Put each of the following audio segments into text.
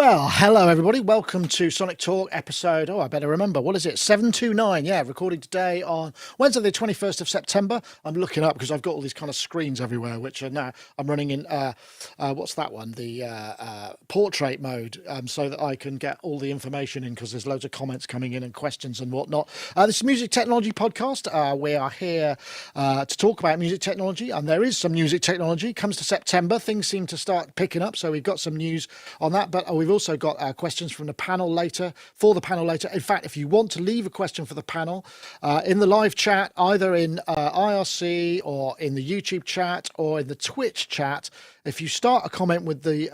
Well, hello everybody. Welcome to Sonictalk episode, I better remember, what is it? 729. Yeah, recording today on Wednesday the 21st of September. I'm looking up because I've got all these kind of screens everywhere, which are now, I'm running in, what's that one? The portrait mode, so that I can get all the information in because there's loads of comments coming in and questions and whatnot. This is a music technology podcast. We are here to talk about music technology, and there is some music technology. Comes to September, things seem to start picking up, so we've got some news on that, but we've also got questions from the panel later, In fact, if you want to leave a question for the panel in the live chat, either in IRC or in the YouTube chat or in the Twitch chat, if you start a comment with the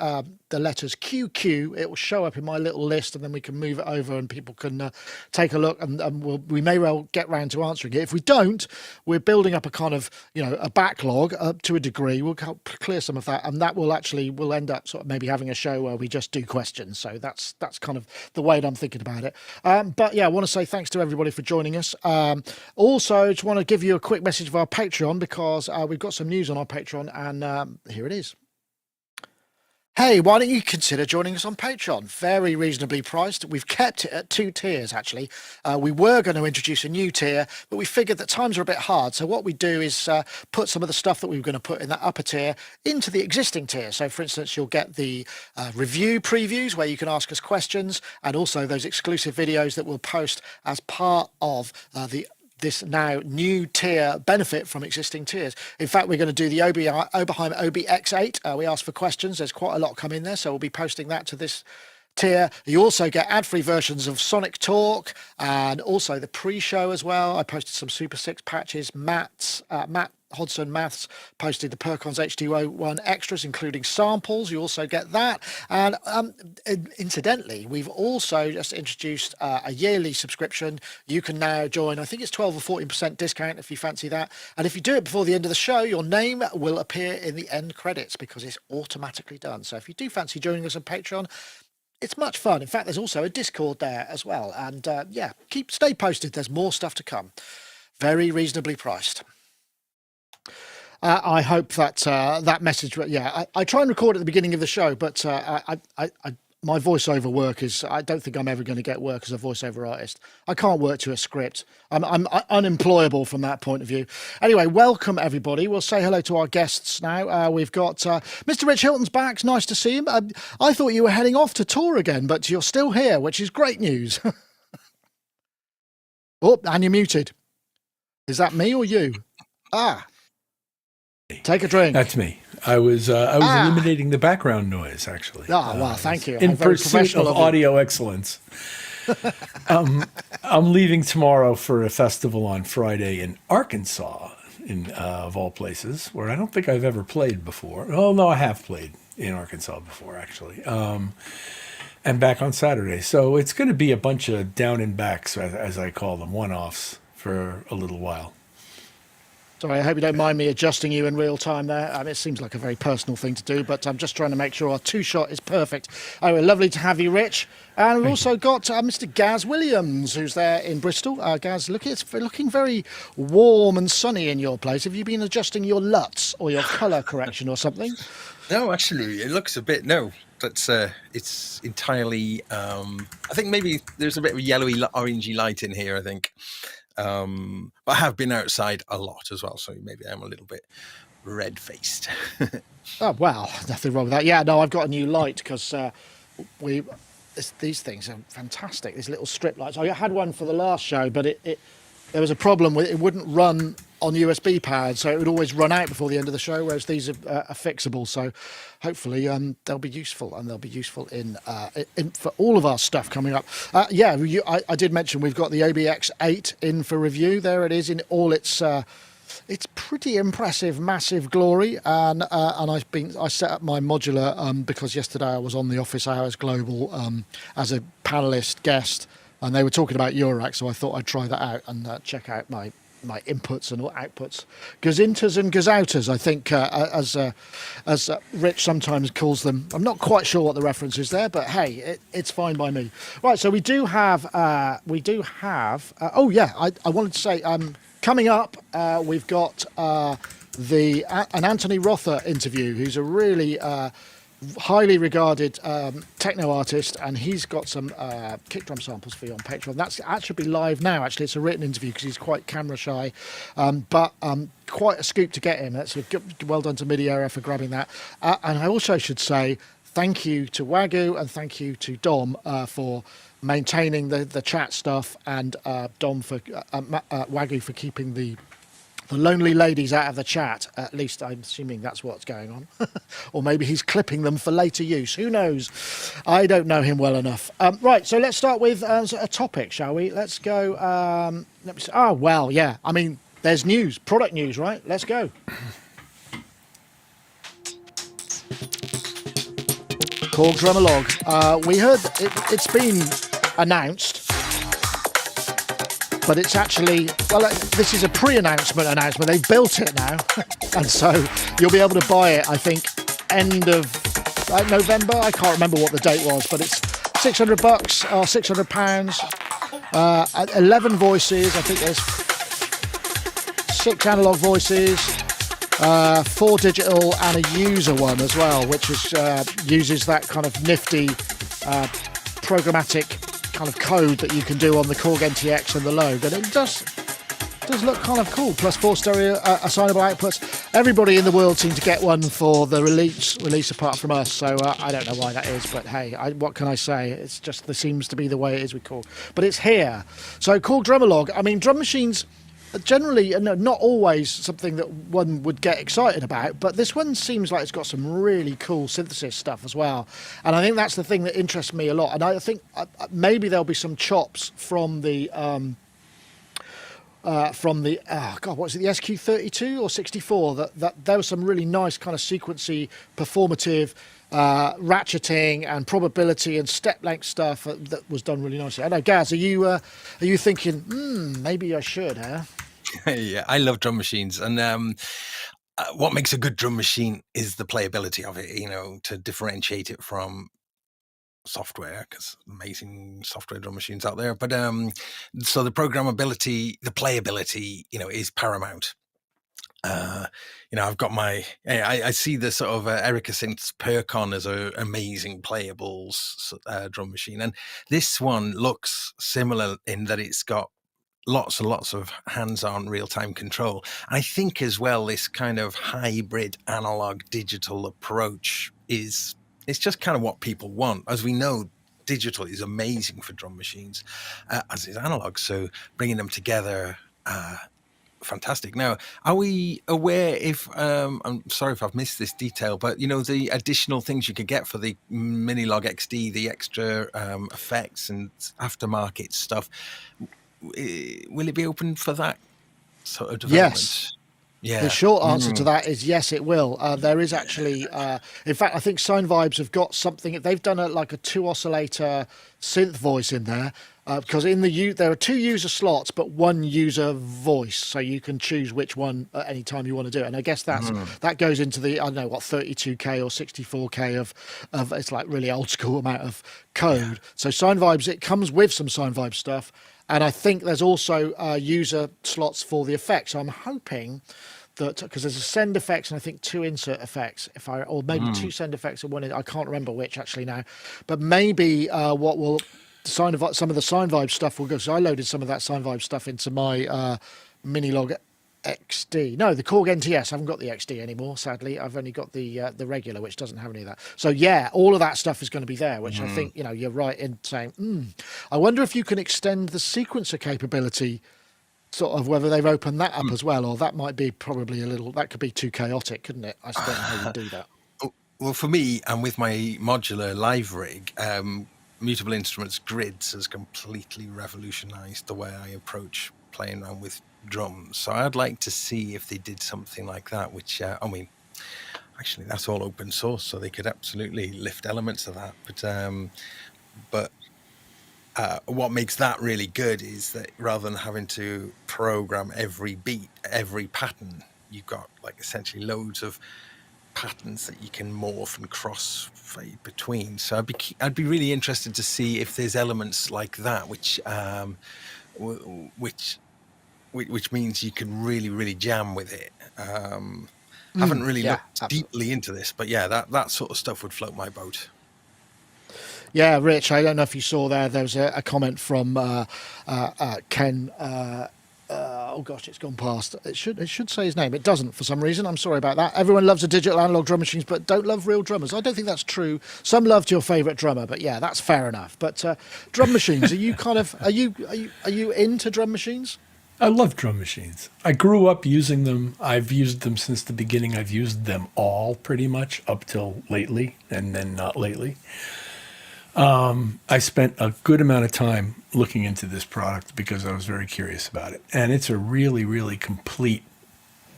letters QQ, it will show up in my little list, and then we can move it over and people can take a look, and we may well get round to answering it. If we don't, we're building up a kind of, a backlog to a degree. We'll clear some of that, and that will end up sort of maybe having a show where we just do questions. So that's kind of the way that I'm thinking about it. But yeah, I want to say thanks to everybody for joining us. Also, just want to give you a quick message of our Patreon, because we've got some news on our Patreon, and here it is. Hey, why don't you consider joining us on Patreon? Very reasonably priced. We've kept it at 2 tiers, actually. We were going to introduce a new tier, but we figured that times are a bit hard. So what we do is put some of the stuff that we were going to put in that upper tier into the existing tier. So, for instance, you'll get the review previews where you can ask us questions, and also those exclusive videos that we'll post as part of this now new tier benefit from existing tiers. In fact, we're going to do the Oberheim OBX8. We asked for questions. There's quite a lot come in there, so we'll be posting that to this tier. You also get ad-free versions of Sonictalk and also the pre-show as well. I posted some Super 6 patches. Matt Hodson Maths posted the Percons HD01 extras, including samples. You also get that. And incidentally, we've also just introduced a yearly subscription. You can now join, I think it's 12 or 14% discount if you fancy that. And if you do it before the end of the show, your name will appear in the end credits because it's automatically done. So if you do fancy joining us on Patreon, it's much fun. In fact, there's also a Discord there as well. And yeah, stay posted. There's more stuff to come. Very reasonably priced. I hope that that message. Yeah, I try and record at the beginning of the show, but my voiceover work is. I don't think I'm ever going to get work as a voiceover artist. I can't work to a script. I'm unemployable from that point of view. Anyway, welcome everybody. We'll say hello to our guests now. We've got Mr. Rich Hilton's back. It's nice to see him. I thought you were heading off to tour again, but you're still here, which is great news. Oh, and you're muted. Is that me or you? Take a drink. That's me. I was eliminating the background noise, actually. Well, thank you. In pursuit of audio excellence. I'm leaving tomorrow for a festival on Friday in Arkansas, of all places, where I don't think I've ever played before. Oh, no, I have played in Arkansas before, actually. And back on Saturday. So it's going to be a bunch of down and backs, as I call them, one-offs for a little while. Sorry, I hope you don't mind me adjusting you in real time there. It seems like a very personal thing to do, but I'm just trying to make sure our two-shot is perfect. Oh, lovely to have you, Rich. And we've also got Mr. Gaz Williams, who's there in Bristol. Gaz, it's looking very warm and sunny in your place. Have you been adjusting your LUTs or your colour correction or something? No, actually, it looks a bit... No, that's it's entirely... I think maybe there's a bit of yellowy, orangey light in here, I think. But I have been outside a lot as well, so maybe I'm a little bit red-faced. Oh, well, nothing wrong with that. Yeah, no, I've got a new light because these things are fantastic, these little strip lights. I had one for the last show, but there was a problem with it wouldn't run on USB powered, so it would always run out before the end of the show, whereas these are fixable. So hopefully they'll be useful, and they'll be useful in for all of our stuff coming up. Yeah, I did mention we've got the OBX8 in for review. There it is in all its pretty impressive, massive glory. And I set up my modular because yesterday I was on the Office Hours Global as a panelist guest, and they were talking about Eurorack, so I thought I'd try that out and check out my inputs and outputs, gazinters and gazouters, I think, as Rich sometimes calls them. I'm not quite sure what the reference is there, but hey, it's fine by me. Right, so we do have. Oh yeah, I wanted to say, coming up, we've got an Anthony Rother interview, who's a really highly regarded techno artist, and he's got some kick drum samples for you on Patreon. That should be live now. Actually, it's a written interview because he's quite camera shy, but quite a scoop to get him. That's well done to MIDI Era for grabbing that. And I also should say thank you to Wagyu and thank you to Dom for maintaining the chat stuff, and Dom for Wagyu for keeping the lonely ladies out of the chat. At least I'm assuming that's what's going on. Or maybe he's clipping them for later use. Who knows? I don't know him well enough. Right, so let's start with a topic, shall we? Let's go. Let me see. Oh, well, yeah. I mean, there's news, product news, right? Let's go. Korg Drumalogue. We heard it's been announced, but it's actually, well, this is a pre-announcement. They've built it now, and so you'll be able to buy it, I think, end of November. I can't remember what the date was, but it's $600 or £600. 11 voices. I think there's 6 analog voices, 4 digital, and a user one as well, which is uses that kind of nifty programmatic kind of code that you can do on the Korg NTX and the Logue, and it does look kind of cool. Plus 4 stereo assignable outputs. Everybody in the world seemed to get one for the release apart from us, so I don't know why that is, but hey, what can I say? It's just, there seems to be the way it is with Korg, but it's here. So Korg Drumalogue. I mean, drum machines generally, not always something that one would get excited about, but this one seems like it's got some really cool synthesis stuff as well, and I think that's the thing that interests me a lot. And I think maybe there'll be some chops from the oh god, what is it, the SQ32 or 64? That there was some really nice kind of sequency, performative, ratcheting and probability and step length stuff that was done really nicely. I know, Gaz, are you thinking maybe I should, huh? Yeah, I love drum machines, and what makes a good drum machine is the playability of it, to differentiate it from software, because amazing software drum machines out there, but so the programmability, the playability, is paramount. I've got I see the sort of Erica Synth's Percon as an amazing playable drum machine, and this one looks similar in that it's got lots and lots of hands-on real-time control. I think as well, this kind of hybrid analog digital approach it's just kind of what people want. As we know, digital is amazing for drum machines, as is analog. So bringing them together, fantastic. Now, are we aware if I'm sorry if I've missed this detail, but the additional things you could get for the Minilog XD, the extra effects and aftermarket stuff, will it be open for that sort of development? Yes. Yeah. The short answer to that is yes, it will. There is actually, in fact, I think Sine Vibes have got something. They've done like a 2 oscillator synth voice in there, because in there are 2 user slots, but 1 user voice, so you can choose which one at any time you want to do it. And I guess that goes into the 32K or 64K of it's like really old school amount of code. Yeah. So Sine Vibes, it comes with some Sine Vibe stuff. And I think there's also user slots for the effects. So I'm hoping that, because there's a send effects and I think 2 insert effects, or maybe 2 send effects and 1. I can't remember which actually now. But maybe what will some of the Sine Vibe stuff will go. So I loaded some of that Sine Vibe stuff into my Minilog XD. No, the Korg NTS. I haven't got the XD anymore, sadly. I've only got the regular, which doesn't have any of that. So yeah, all of that stuff is going to be there, which I think you're right in saying. I wonder if you can extend the sequencer capability, sort of whether they've opened that up as well, or that might be probably that could be too chaotic, couldn't it? I still don't know how you do that. Well, for me, and with my modular live rig, Mutable Instruments Grids has completely revolutionized the way I approach playing around with drums. So I'd like to see if they did something like that, which actually that's all open source, so they could absolutely lift elements of that. But what makes that really good is that rather than having to program every beat, every pattern, you've got like essentially loads of patterns that you can morph and cross-fade between. So I'd be really interested to see if there's elements like that, which means you can really, really jam with it. Haven't really yeah, looked deeply into this, but yeah, that sort of stuff would float my boat. Yeah, Rich, I don't know if you saw there was a comment from Ken. Oh gosh, it's gone past. It should say his name. It doesn't for some reason. I'm sorry about that. Everyone loves a digital analog drum machines, but don't love real drummers. I don't think that's true. Some loved your favourite drummer, but yeah, that's fair enough. But drum machines, are you into drum machines? I love drum machines. I grew up using them. I've used them since the beginning. I've used them all pretty much up till lately, and then not lately. I spent a good amount of time looking into this product because I was very curious about it. And it's a really, really complete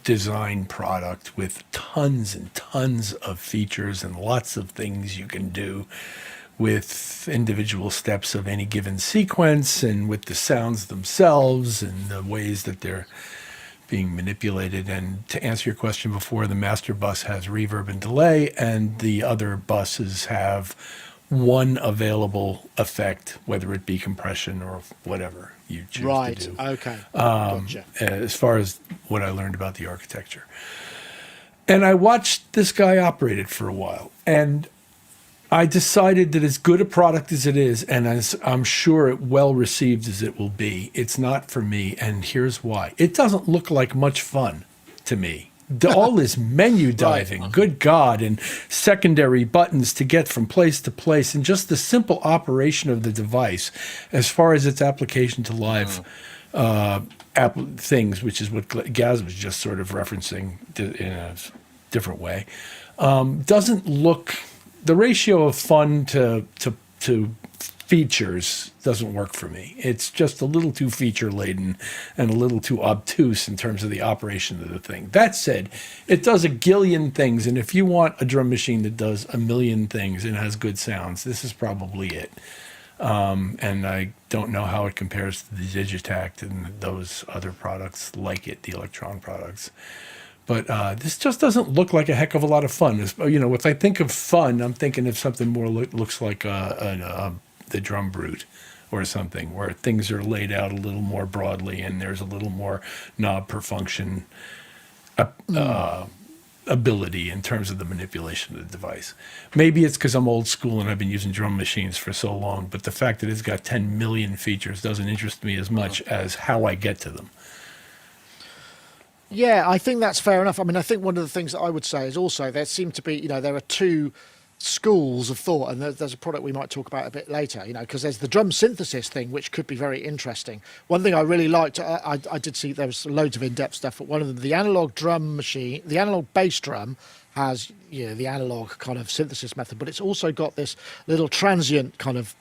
design product with tons and tons of features and lots of things you can do with individual steps of any given sequence and with the sounds themselves and the ways that they're being manipulated. And to answer your question before, the master bus has reverb and delay, and the other buses have one available effect, whether it be compression or whatever you choose to do. Right, okay. Gotcha. As far as what I learned about the architecture. And I watched this guy operate it for a while, and I decided that as good a product as it is, and as I'm sure it well received as it will be, it's not for me, and here's why. It doesn't look like much fun to me. All this menu diving, good God, and secondary buttons to get from place to place, and just the simple operation of the device as far as its application to live things, which is what Gaz was just sort of referencing in a different way, doesn't look... The ratio of fun to features doesn't work for me. It's just a little too feature-laden and a little too obtuse in terms of the operation of the thing. That said, it does a gillion things, and if you want a drum machine that does a million things and has good sounds, this is probably it. And I don't know how it compares to the Digitact and those other products like it, the Electron products. But this just doesn't look like a heck of a lot of fun. If I think of fun, I'm thinking of something more looks like the Drum Brute or something, where things are laid out a little more broadly and there's a little more knob per function ability in terms of the manipulation of the device. Maybe it's because I'm old school and I've been using drum machines for so long, but the fact that it's got 10 million features doesn't interest me as much as how I get to them. Yeah, I think that's fair enough. I mean, I think one of the things that I would say is also there seem to be, there are two schools of thought, and there's a product we might talk about a bit later, because there's the drum synthesis thing, which could be very interesting. One thing I really liked, I did see there was loads of in-depth stuff, but one of them, the analog drum machine, the analog bass drum has, the analog kind of synthesis method, but it's also got this little transient kind of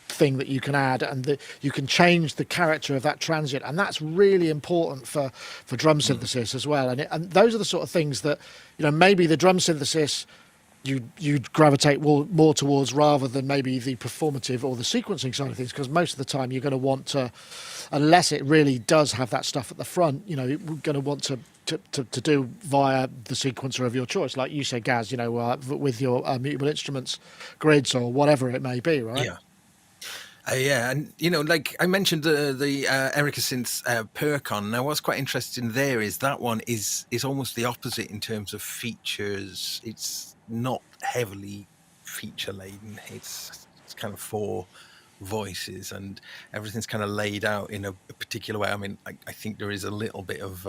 thing that you can add, and you can change the character of that transient, and that's really important for drum synthesis as well. And those are the sort of things that maybe the drum synthesis you'd gravitate more towards rather than maybe the performative or the sequencing side of things, because most of the time you're going to want to, unless it really does have that stuff at the front, you're going to want to do via the sequencer of your choice, like you said, Gaz, with your mutable instruments grids or whatever it may be, right? Yeah. Yeah, and like I mentioned, the Erica Synths Percon. Now, what's quite interesting there is that one is almost the opposite in terms of features. It's not heavily feature laden. It's kind of for voices, and everything's kind of laid out in a particular way. I mean, I think there is a little bit of.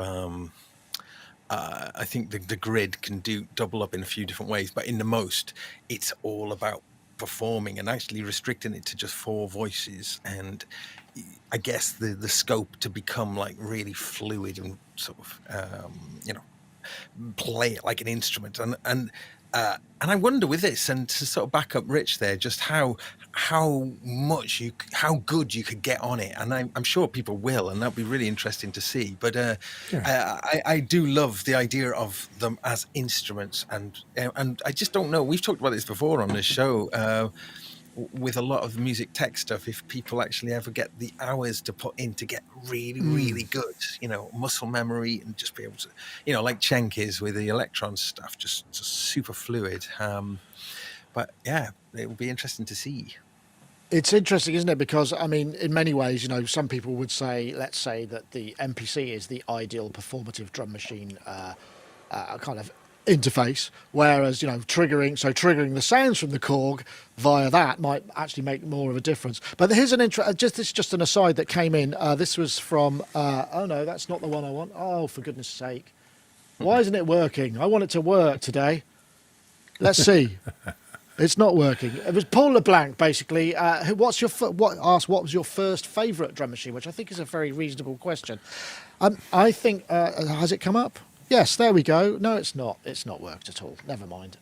I think the grid can double up in a few different ways, but in the most, it's all about performing and actually restricting it to just 4 voices, and I guess the scope to become like really fluid and sort of play it like an instrument, and I wonder with this, and to sort of back up Rich there, just how good you could get on it, and I'm sure people will, and that'll be really interesting to see. But I do love the idea of them as instruments, and I just don't know. We've talked about this before on this show. With a lot of the music tech stuff, if people actually ever get the hours to put in to get really, really good, muscle memory, and just be able to, like Cenk is with the Electron stuff, just super fluid. But yeah, it will be interesting to see. It's interesting, isn't it? Because, I mean, in many ways, some people would say, let's say that the MPC is the ideal performative drum machine kind of interface, whereas triggering the sounds from the Korg via that might actually make more of a difference. But here's this is just an aside that came in. This was from oh no, that's not the one I want. Oh, for goodness sake, why isn't it working? I want it to work today. Let's see. It's not working. It was Paul LeBlanc, basically. Asked what was your first favourite drum machine, which I think is a very reasonable question. I think has it come up? Yes, there we go. No, it's not. It's not worked at all. Never mind.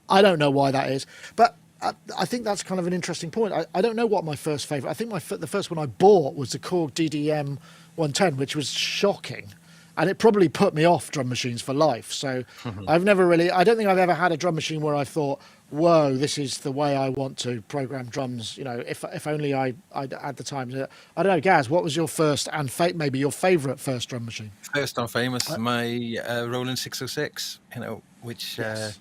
I don't know why that is, but I think that's kind of an interesting point. I don't know what my first favourite. I think the first one I bought was the Korg DDM 110, which was shocking. And it probably put me off drum machines for life. So I don't think I've ever had a drum machine where I thought, whoa, this is the way I want to program drums. If only I'd had the time. I don't know, Gaz, what was your first and maybe your favourite first drum machine? First and famous, my Roland 606, which Yes.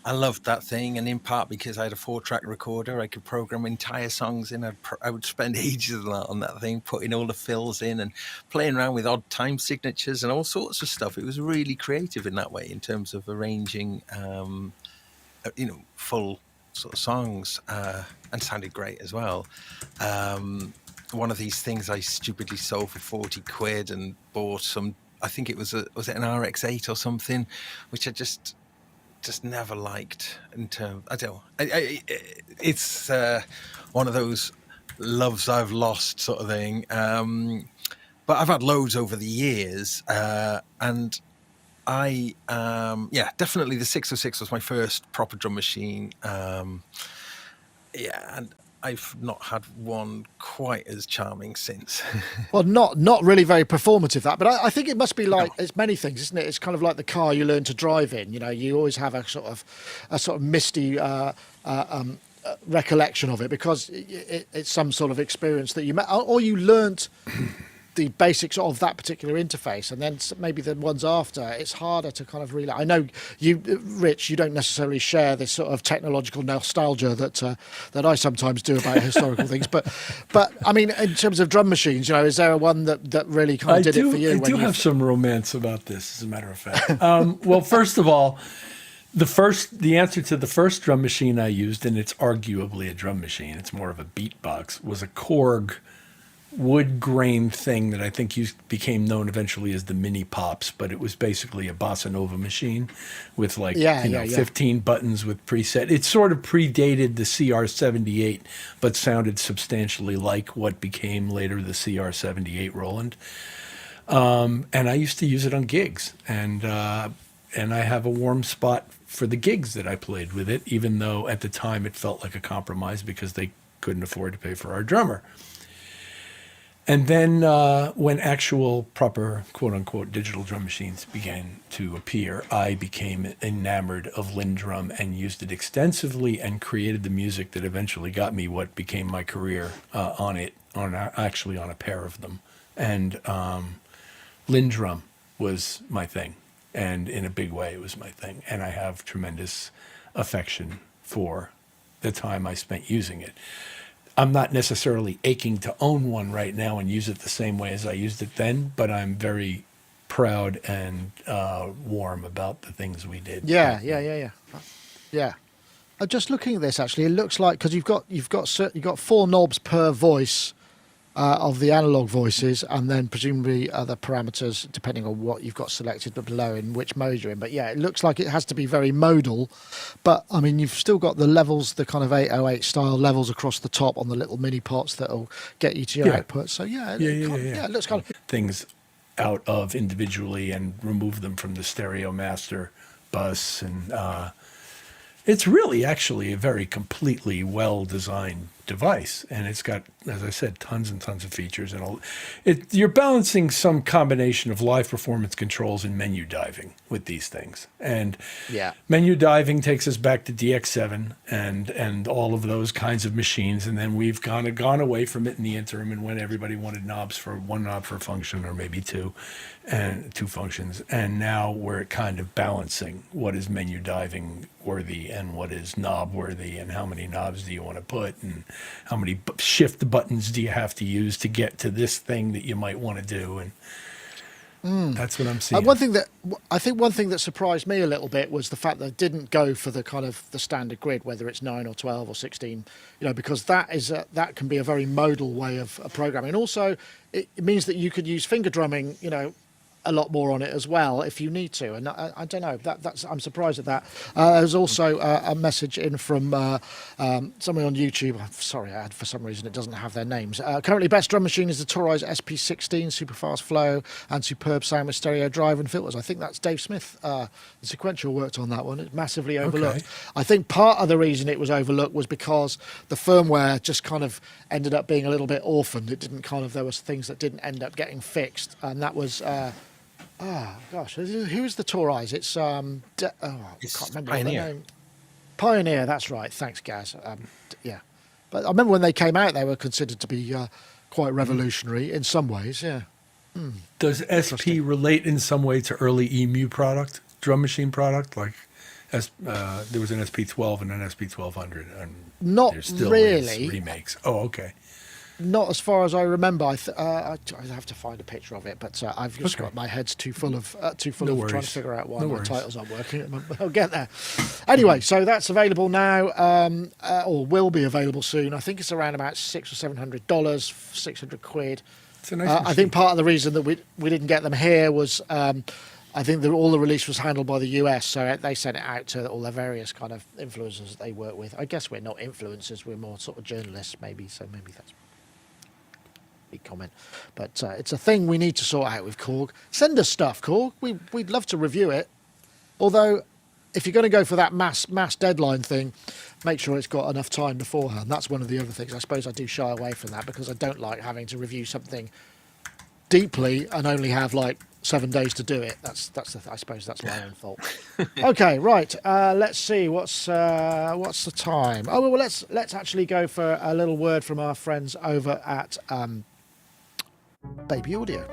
I loved that thing, and in part because I had a 4-track recorder, I could program entire songs in. I would spend ages on that thing, putting all the fills in and playing around with odd time signatures and all sorts of stuff. It was really creative in that way, in terms of arranging, full sort of songs, and sounded great as well. One of these things I stupidly sold for 40 quid and bought some. I think it was an RX-8 or something, which I just never liked. In terms, I don't. It's one of those loves I've lost sort of thing. But I've had loads over the years, and I definitely the 606 was my first proper drum machine. And I've not had one quite as charming since. Well, not really very performative, that, but I think it must be like it's many things, isn't it? It's kind of like the car you learn to drive in. You always have a sort of misty recollection of it because it's some sort of experience that you met, or you learnt the basics of that particular interface, and then maybe the ones after it's harder to kind of relay. I know you, Rich, you don't necessarily share this sort of technological nostalgia that I sometimes do about historical things, but I mean, in terms of drum machines, is there one that really kind of did it for you? I do have some romance about this, as a matter of fact. Well, first of all, the answer to the first drum machine I used, and it's arguably a drum machine, it's more of a beatbox, was a Korg wood grain thing that I think became known eventually as the Mini Pops, but it was basically a bossa nova machine with 15 buttons with preset. It sort of predated the CR78, but sounded substantially like what became later the CR78 Roland. And I used to use it on gigs, and I have a warm spot for the gigs that I played with it, even though at the time it felt like a compromise because they couldn't afford to pay for our drummer. And then when actual proper quote-unquote digital drum machines began to appear, I became enamored of Lindrum and used it extensively and created the music that eventually got me what became my career on a pair of them. And Lindrum was my thing, and in a big way it was my thing. And I have tremendous affection for the time I spent using it. I'm not necessarily aching to own one right now and use it the same way as I used it then, but I'm very proud and warm about the things we did. Yeah. I'm just looking at this. Actually, it looks like because you've got 4 knobs per voice of the analog voices, and then presumably other parameters depending on what you've got selected below in which mode you're in. But yeah, it looks like it has to be very modal. But I mean, you've still got the levels, the kind of 808 style levels across the top on the little mini pots that'll get you to your output. So it looks kind of things out of individually and remove them from the stereo master bus, and it's really actually a very completely well-designed device, and it's got, as I said, tons and tons of features, and you're balancing some combination of live performance controls and menu diving with these things. And menu diving takes us back to DX7 and all of those kinds of machines, and then we've gone away from it in the interim, and when everybody wanted one knob for a function or maybe two, and 2 functions, and now we're kind of balancing what is menu diving worthy and what is knob worthy, and how many knobs do you want to put, and how many shift buttons do you have to use to get to this thing that you might want to do. And That's what I'm seeing. One thing that surprised me a little bit was the fact that it didn't go for the kind of the standard grid, whether it's 9 or 12 or 16, because that can be a very modal way of programming. And also, it means that you could use finger drumming, a lot more on it as well if you need to. And I don't know, that's I'm surprised at that. There's also a message in from someone on YouTube. I'm sorry, for some reason it doesn't have their names. Currently best drum machine is the Torais SP16, super fast flow and superb sound with stereo drive and filters. I think that's Dave Smith. The Sequential worked on that one. It's massively overlooked. Okay. I think part of the reason it was overlooked was because the firmware just kind of ended up being a little bit orphaned. It didn't there was things that didn't end up getting fixed, and that was gosh, who is the Torais? It's I can't remember Pioneer. the name. Pioneer, that's right. Thanks, Gaz. Yeah, but I remember when they came out, they were considered to be quite revolutionary in some ways. Yeah. Does SP relate in some way to early EMU drum machine product? Like, there was an SP12 and an SP1200, and Not there still really. is remakes. Oh, okay. Not as far as I remember. I have to find a picture of it, but I've just Okay. got my head's too full of No trying worries. to figure out why No my worries. titles aren't working. I'll get there. Anyway, so that's available now, or will be available soon. I think it's around about $600 or $700, £600. It's a nice I machine. think part of the reason that we didn't get them here was I think that all the release was handled by the US, so they sent it out to all the various kind of influencers that they work with. I guess we're not influencers; we're more sort of journalists, maybe. So maybe that's big comment, but it's a thing we need to sort out with Korg. Send us stuff, Korg. We'd love to review it. Although, if you're going to go for that mass deadline thing, make sure it's got enough time beforehand. That's one of the other things. I suppose I do shy away from that because I don't like having to review something deeply and only have like 7 days to do it. I suppose that's my own fault. Okay, right. Let's see. What's the time? Oh well, let's actually go for a little word from our friends over at Baby Audio.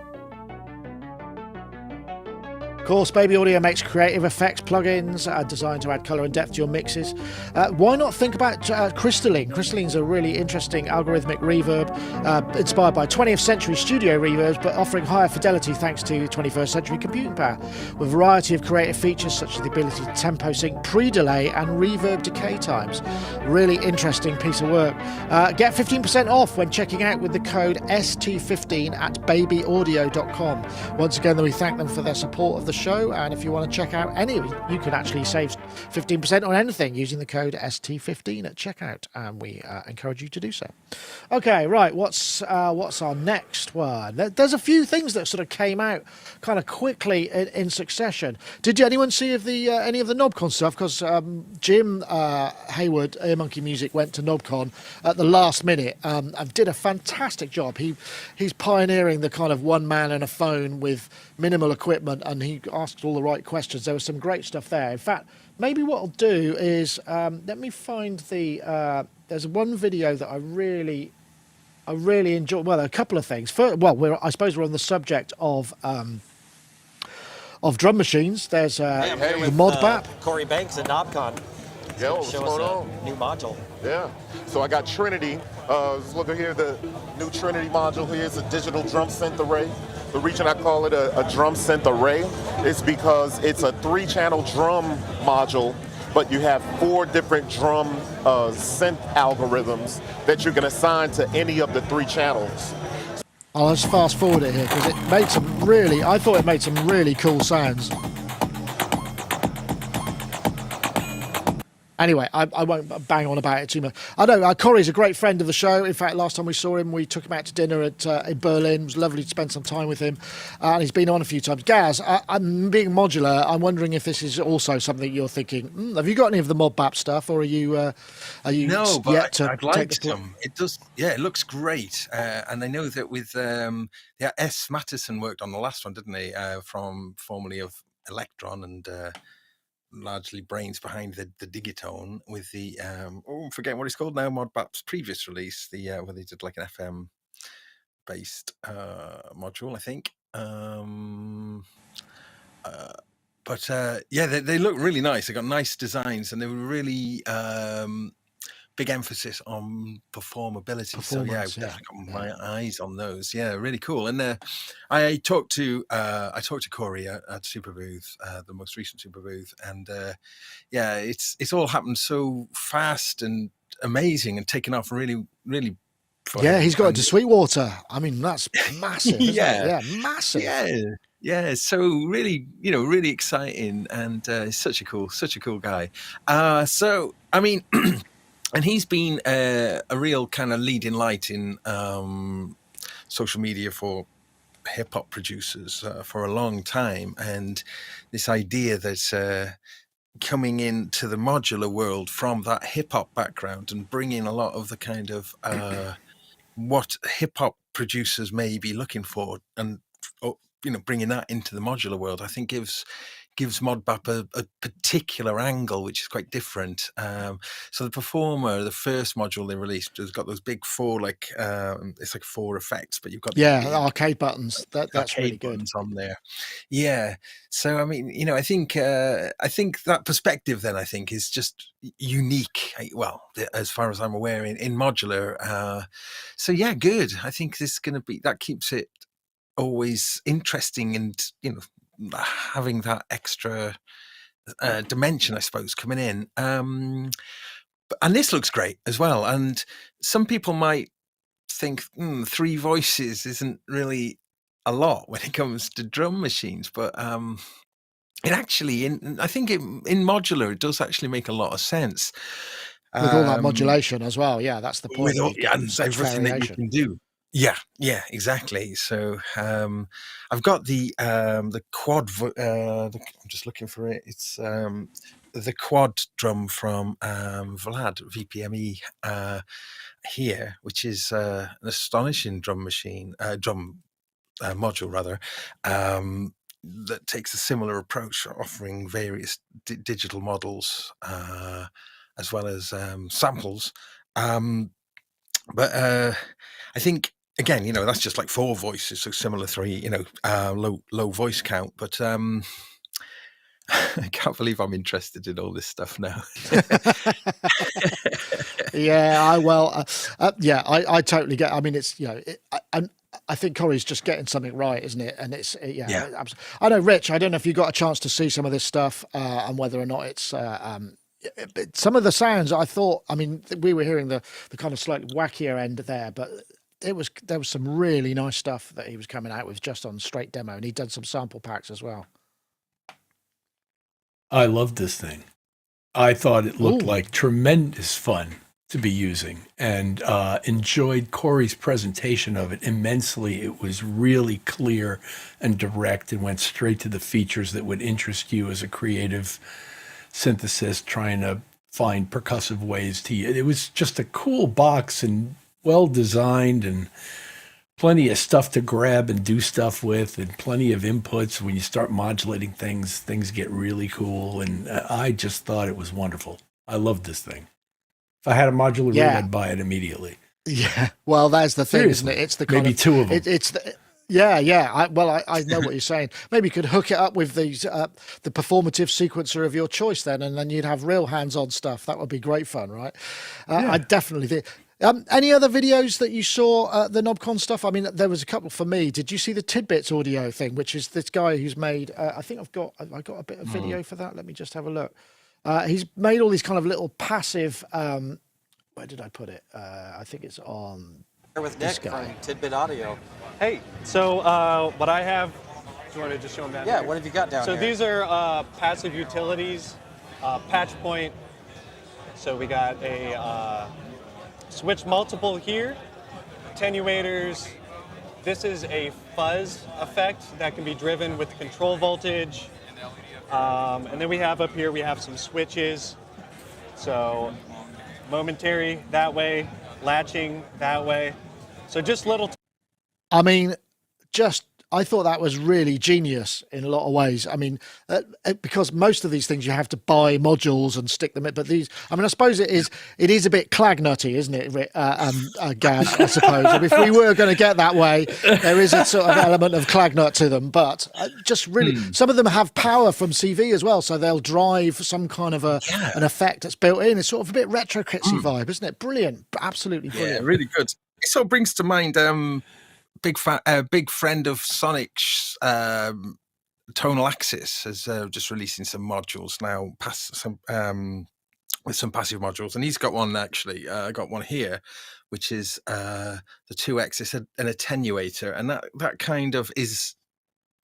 Of course, Baby Audio makes creative effects plugins designed to add colour and depth to your mixes. Why not think about crystalline? Crystalline's a really interesting algorithmic reverb inspired by 20th century studio reverbs, but offering higher fidelity thanks to 21st century computing power, with a variety of creative features such as the ability to tempo sync pre-delay and reverb decay times. Really interesting piece of work. Get 15% off when checking out with the code ST15 at babyaudio.com. Once again, we thank them for their support of the show, and if you want to check out any of it, you can actually save 15% on anything using the code ST15 at checkout, and we encourage you to do so. Okay, right, what's our next one? There's a few things that sort of came out kind of quickly in succession. Did anyone see any of the Knobcon stuff? Because Jim Hayward, Ear Monkey Music, went to Knobcon at the last minute and did a fantastic job. He's pioneering the kind of one man and a phone with minimal equipment, and he asked all the right questions. There was some great stuff there. In fact, maybe what I'll do is let me find there's one video that I really enjoy. Well, a couple of things. First, I suppose we're on the subject of drum machines. There's the mod bap. Corey Banks at Knobcon. Yo, what's Show going us on? a new module. Yeah. So I got Trinity. Just look at here, the new Trinity module here is a digital drum synth array. The reason I call it a drum synth array is because it's a 3-channel drum module, but you have 4 different drum synth algorithms that you can assign to any of the 3 channels. I'll just fast forward it here because I thought it made some really cool sounds. Anyway, I won't bang on about it too much. I know Corey's a great friend of the show. In fact, last time we saw him, we took him out to dinner in Berlin. It was lovely to spend some time with him. And he's been on a few times. Gaz, I'm being modular. I'm wondering if this is also something you're thinking, have you got any of the mod bap stuff, or are you No, but yet to I'd take like the some. It does, yeah, it looks great. And I know that with S. Mattison worked on the last one, didn't he? From formerly of Electron and largely brains behind the Digitone with the I'm forgetting what it's called now, Modbap's previous release, the where they did like an FM based module, I think. But yeah, they look really nice. They got nice designs, and they were really big emphasis on performability. So yeah, I've Performance, yeah, definitely got my eyes on those. Yeah, really cool. And I talked to Corey at Super Booth, the most recent Super Booth, and yeah, it's all happened so fast and amazing and taken off really, really. For Yeah, him. he's got And into Sweetwater. I mean, that's massive, isn't it? yeah, Yeah, massive. yeah. So really, really exciting, and he's such a cool guy. So I mean, and he's been a real kind of leading light in social media for hip hop producers for a long time, and this idea that coming into the modular world from that hip hop background and bringing a lot of the kind of what hip hop producers may be looking for, and bringing that into the modular world, I think gives Modbap a particular angle, which is quite different. So the Performer, the first module they released, has got those big four, it's like 4 effects, but you've got the big arcade buttons. That's really good on there. Yeah. So I mean, I think that perspective then I think is just unique. Well, as far as I'm aware, in modular. So yeah, good. I think this is going to be, that keeps it always interesting, and having that extra dimension, I suppose, coming in. And this looks great as well. And some people might think 3 voices isn't really a lot when it comes to drum machines, but it actually, I think in modular, it does actually make a lot of sense. with all that modulation as well. Yeah, that's the point. With all, and such everything that you can do. Yeah, exactly. So I've got the quad. I'm just looking for it. It's the quad drum from Vlad VPME here, which is an astonishing drum machine, module rather, that takes a similar approach, offering various digital models as well as samples. But I think, again, that's just like 4 voices, so similar 3, low voice count. But I can't believe I'm interested in all this stuff now. Yeah, I totally get. I mean, it's I think Corey's just getting something right, isn't it? And it's I know, Rich. I don't know if you got a chance to see some of this stuff and whether or not it's. Some of the sounds I thought. I mean, we were hearing the kind of slightly wackier end there, but there was some really nice stuff that he was coming out with just on straight demo, and he'd done some sample packs as well. I loved this thing. I thought it looked like tremendous fun to be using, and enjoyed Corey's presentation of it immensely. It was really clear and direct, and went straight to the features that would interest you as a creative synthesist trying to find percussive ways to use. It was just a cool box and well designed, and plenty of stuff to grab and do stuff with, and plenty of inputs. When you start modulating things get really cool, and I just thought it was wonderful. I loved this thing. If I had a modular rig, I'd buy it immediately. Yeah, well, that's the thing, isn't it? It's the kind maybe of, 2 of them. It's the, yeah. I know what you're saying. Maybe you could hook it up with these the performative sequencer of your choice then, and then you'd have real hands-on stuff. That would be great fun, right? I definitely think. Any other videos that you saw the Knobcon stuff? I mean, there was a couple for me. Did you see the Tidbits audio thing, which is this guy who's made? I think I got a bit of video for that. Let me just have a look. He's made all these kind of little passive. Where did I put it? I think it's on. With Nick from Tidbit Audio. Hey, so what I have. Do you want to just show them down? Yeah, here? what have you got down here? So these are passive utilities, patch point. So we got a switch multiple here, attenuators. This is a fuzz effect that can be driven with control voltage. And then we have up here, we have some switches. So momentary that way, latching that way. So just little. I mean, just I thought that was really genius in a lot of ways. I mean, because most of these things you have to buy modules and stick them in, but these, I mean, I suppose it is a bit clag nutty, isn't it, Gaz? I suppose. And if we were going to get that way, there is a sort of element of clag nut to them, but just really, some of them have power from CV as well, so they'll drive some kind of an effect that's built in. It's sort of a bit retro kitsy vibe, isn't it? Brilliant, absolutely brilliant. Yeah, really good. It sort of brings to mind big friend of Sonic's, Tonal Axis is just releasing some modules now, with some passive modules, and he's got one actually. I got one here, which is the 2X. It's an attenuator, and that kind of is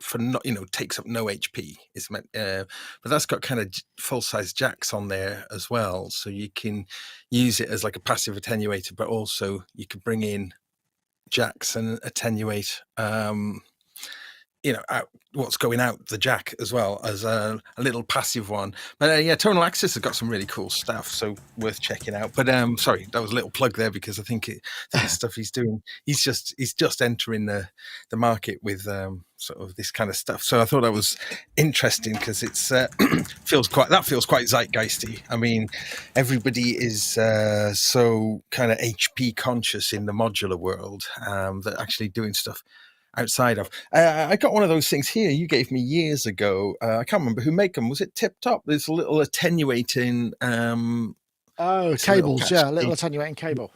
for not, takes up no HP. It's meant, but that's got kind of full size jacks on there as well, so you can use it as like a passive attenuator, but also you can bring in jacks and attenuate out what's going out the jack as well as a little passive one. But yeah, Tonal Axis has got some really cool stuff, so worth checking out. But sorry, that was a little plug there, because I think the stuff he's doing, he's just entering the market with sort of this kind of stuff. So I thought that was interesting, because it's feels quite zeitgeisty. I mean, everybody is so kind of HP conscious in the modular world that actually doing stuff outside of. I got one of those things here you gave me years ago. I can't remember who made them. Was it Tip Top? There's a little attenuating cables, a little attenuating cable.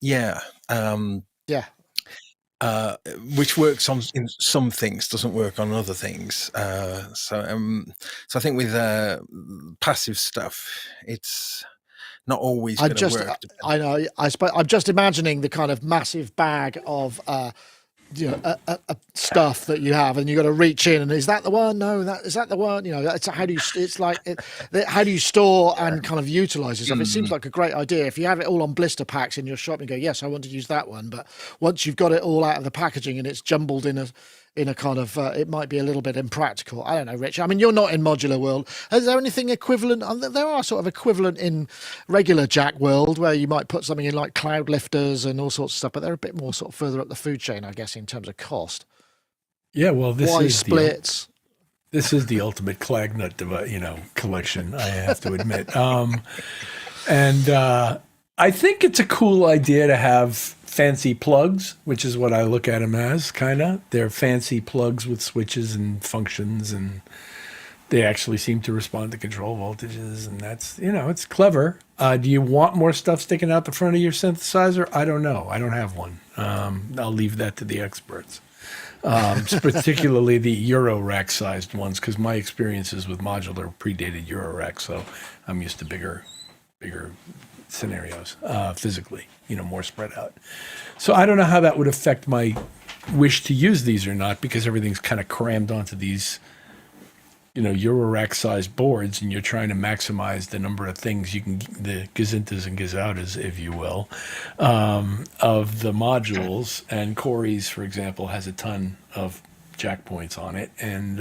Yeah. Which works in some things, doesn't work on other things. So I think with passive stuff, it's not always going to work. I know. I'm just imagining the kind of massive bag of stuff that you have, and you got to reach in, and is that the one? No, is that the one? It's how do you store and kind of utilize yourself? It seems like a great idea if you have it all on blister packs in your shop and go, yes, I want to use that one. But once you've got it all out of the packaging and it's jumbled in a kind of it might be a little bit impractical. I don't know, Rich. I mean, you're not in modular world. Is there anything equivalent? There are sort of equivalent in regular jack world where you might put something in like cloud lifters and all sorts of stuff, but they're a bit more sort of further up the food chain, I guess, in terms of cost. Yeah, well, this is the ultimate clag nut, collection, I have to admit. And I think it's a cool idea to have fancy plugs, which is what I look at them as, kind of. They're fancy plugs with switches and functions, and they actually seem to respond to control voltages, and that's, it's clever. Do you want more stuff sticking out the front of your synthesizer? I don't know. I don't have one. I'll leave that to the experts. Particularly the Eurorack sized ones, because my experiences with modular predated Eurorack, so I'm used to bigger scenarios physically, more spread out. So I don't know how that would affect my wish to use these or not, because everything's kind of crammed onto these, Eurorack sized boards, and you're trying to maximize the number of things you can, the gazintas and gazoutas, if you will, of the modules. And Corey's, for example, has a ton of jack points on it, and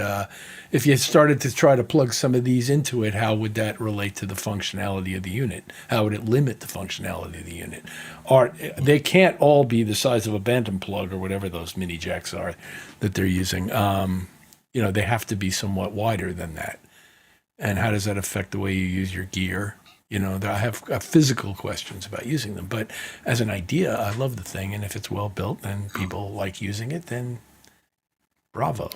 if you started to try to plug some of these into it, how would that relate to the functionality of the unit? How would it limit the functionality of the unit? Or they can't all be the size of a Bantam plug or whatever those mini jacks are that they're using. They have to be somewhat wider than that. And how does that affect the way you use your gear? I have physical questions about using them, but as an idea, I love the thing, and if it's well built and people like using it, then bravo.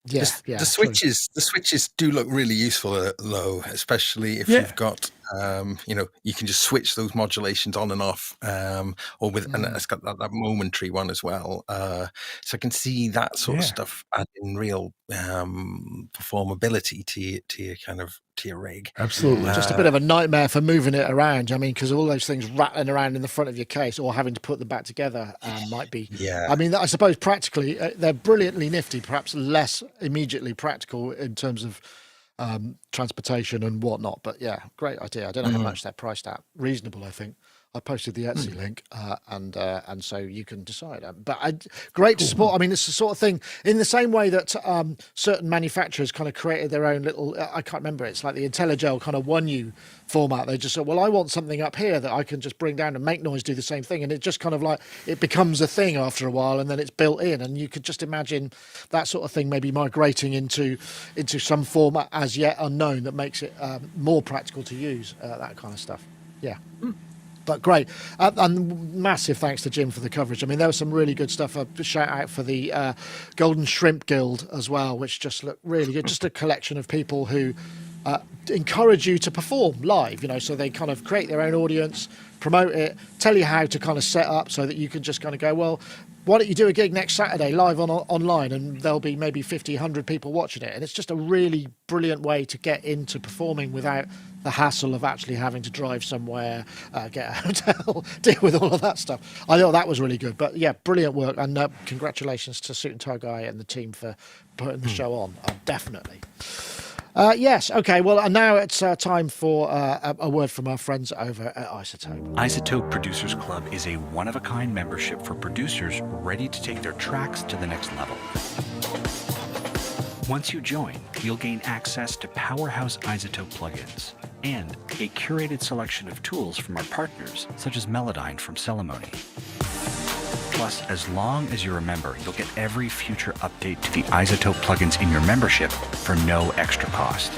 Yeah, the switches do look really useful low, especially if you've got you can just switch those modulations on and off, or with, and it's got that momentary one as well. So I can see that sort of stuff adding real performability to your rig. Absolutely. Just a bit of a nightmare for moving it around. I mean, because all those things rattling around in the front of your case or having to put them back together might be. Yeah. I mean, I suppose practically they're brilliantly nifty, perhaps less immediately practical in terms of transportation and whatnot. But yeah, great idea. I don't know how much they're priced at. Reasonable, I think. I posted the Etsy link, and so you can decide. Great to support. I mean, it's the sort of thing in the same way that certain manufacturers kind of created their own little. I can't remember. It's like the IntelliGel kind of One format. They just said, well, I want something up here that I can just bring down and make noise do the same thing, and it just kind of like it becomes a thing after a while, and then it's built in, and you could just imagine that sort of thing maybe migrating into some format as yet unknown that makes it more practical to use, that kind of stuff. Yeah. But great. And massive thanks to Jim for the coverage. I mean, there was some really good stuff. A shout out for the Golden Shrimp Guild as well, which just looked really good. Just a collection of people who encourage you to perform live, so they kind of create their own audience, promote it, tell you how to kind of set up so that you can just kind of go, well, why don't you do a gig next Saturday live online, and there'll be maybe 50, 100 people watching it. And it's just a really brilliant way to get into performing without the hassle of actually having to drive somewhere, get a hotel, deal with all of that stuff. I thought that was really good. But yeah, brilliant work. And congratulations to Suit and Tie Guy and the team for putting the show on. Definitely. Yes. Okay. Well, now it's time for a word from our friends over at iZotope. iZotope Producers Club is a one-of-a-kind membership for producers ready to take their tracks to the next level. Once you join, you'll gain access to powerhouse iZotope plugins and a curated selection of tools from our partners, such as Melodyne from Celemony. Plus, as long as you're a member, you'll get every future update to the iZotope plugins in your membership for no extra cost.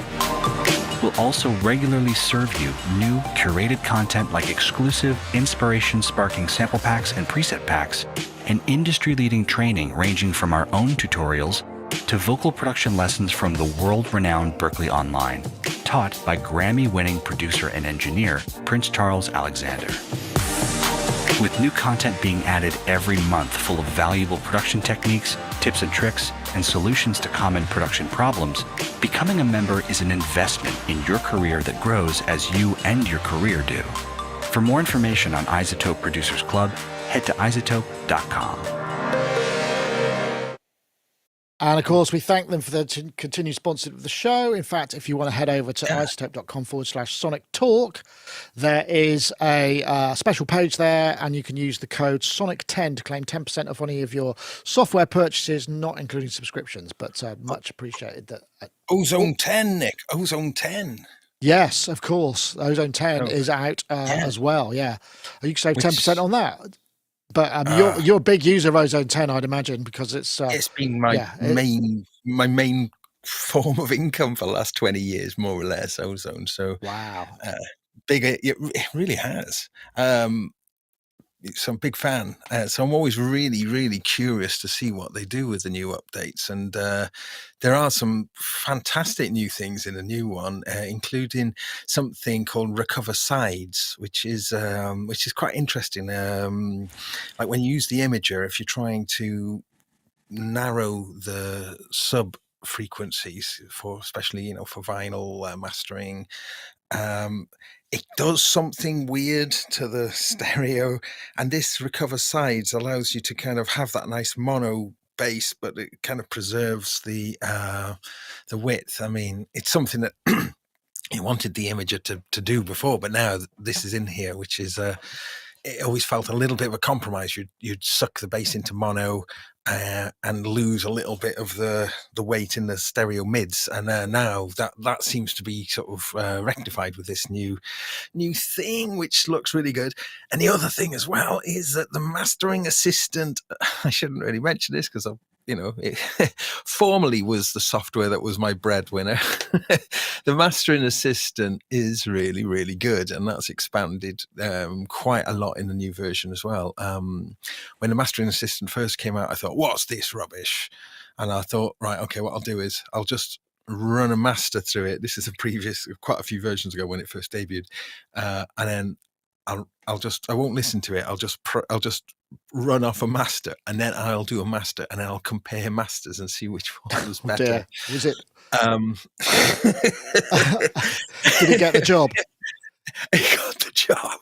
We'll also regularly serve you new curated content like exclusive inspiration-sparking sample packs and preset packs, and industry-leading training ranging from our own tutorials to vocal production lessons from the world-renowned Berklee Online, taught by Grammy-winning producer and engineer Prince Charles Alexander. With new content being added every month full of valuable production techniques, tips and tricks, and solutions to common production problems, becoming a member is an investment in your career that grows as you and your career do. For more information on iZotope Producers Club, head to iZotope.com. And of course, we thank them for the continued sponsorship of the show. In fact, if you want to head over to iZotope.com/Sonictalk, there is a special page there, and you can use the code Sonic10 to claim 10% off any of your software purchases, not including subscriptions, but much appreciated. That Ozone 10, Nick. Ozone 10. Yes, of course. Ozone 10 is out as well. Yeah. You can save 10% on that. But you're a big user of Ozone 10, I'd imagine, because it's been my main form of income for the last 20 years, more or less. Ozone, so wow, big. It really has. So I'm a big fan. So I'm always really, really curious to see what they do with the new updates. And there are some fantastic new things in the new one, including something called Recover Sides, which is quite interesting. Like when you use the imager, if you're trying to narrow the sub frequencies for, especially, for vinyl mastering, it does something weird to the stereo, and this Recover Sides allows you to kind of have that nice mono bass, but it kind of preserves the width. I mean, it's something that you wanted the imager to do before, but now this is in here, which is it always felt a little bit of a compromise. You'd suck the bass into mono and lose a little bit of the weight in the stereo mids, and now that seems to be sort of rectified with this new thing, which looks really good. And the other thing as well is that the mastering assistant, I shouldn't really mention this because it formerly was the software that was my breadwinner. The mastering assistant is really, really good, and that's expanded quite a lot in the new version as well. When the mastering assistant first came out, I thought, what's this rubbish? And I thought, right, okay, what I'll do is I'll just run a master through it. This is quite a few versions ago when it first debuted, and then I won't listen to it. I'll just run off a master, and then I'll do a master, and then I'll compare masters and see which one was better. Was it? Did he get the job? He got the job.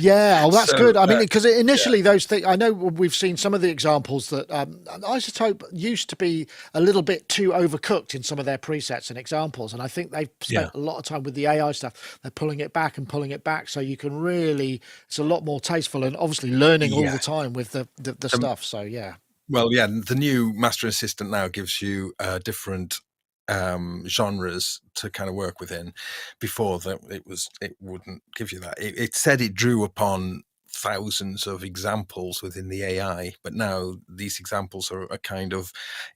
Yeah, well, that's So, good. I mean, because initially those things, I know we've seen some of the examples that iZotope used to be a little bit too overcooked in some of their presets and examples. And I think they've spent a lot of time with the AI stuff. They're pulling it back and pulling it back. So you can really, it's a lot more tasteful and obviously learning all the time with the stuff. So, yeah. Well, yeah, the new Master Assistant now gives you different genres to kind of work within. Before that, it wouldn't give you that. It said it drew upon thousands of examples within the AI, but now these examples are a kind of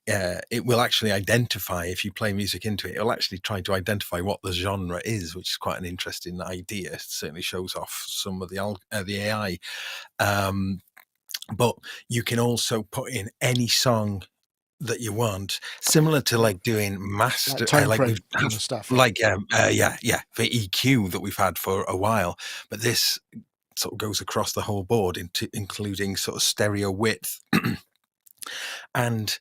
it will actually identify, if you play music into it, it'll actually try to identify what the genre is, which is quite an interesting idea. It certainly shows off some of the AI. But you can also put in any song that you want, similar to like doing master, like we've kind of stuff. like the EQ that we've had for a while. But this sort of goes across the whole board, including sort of stereo width and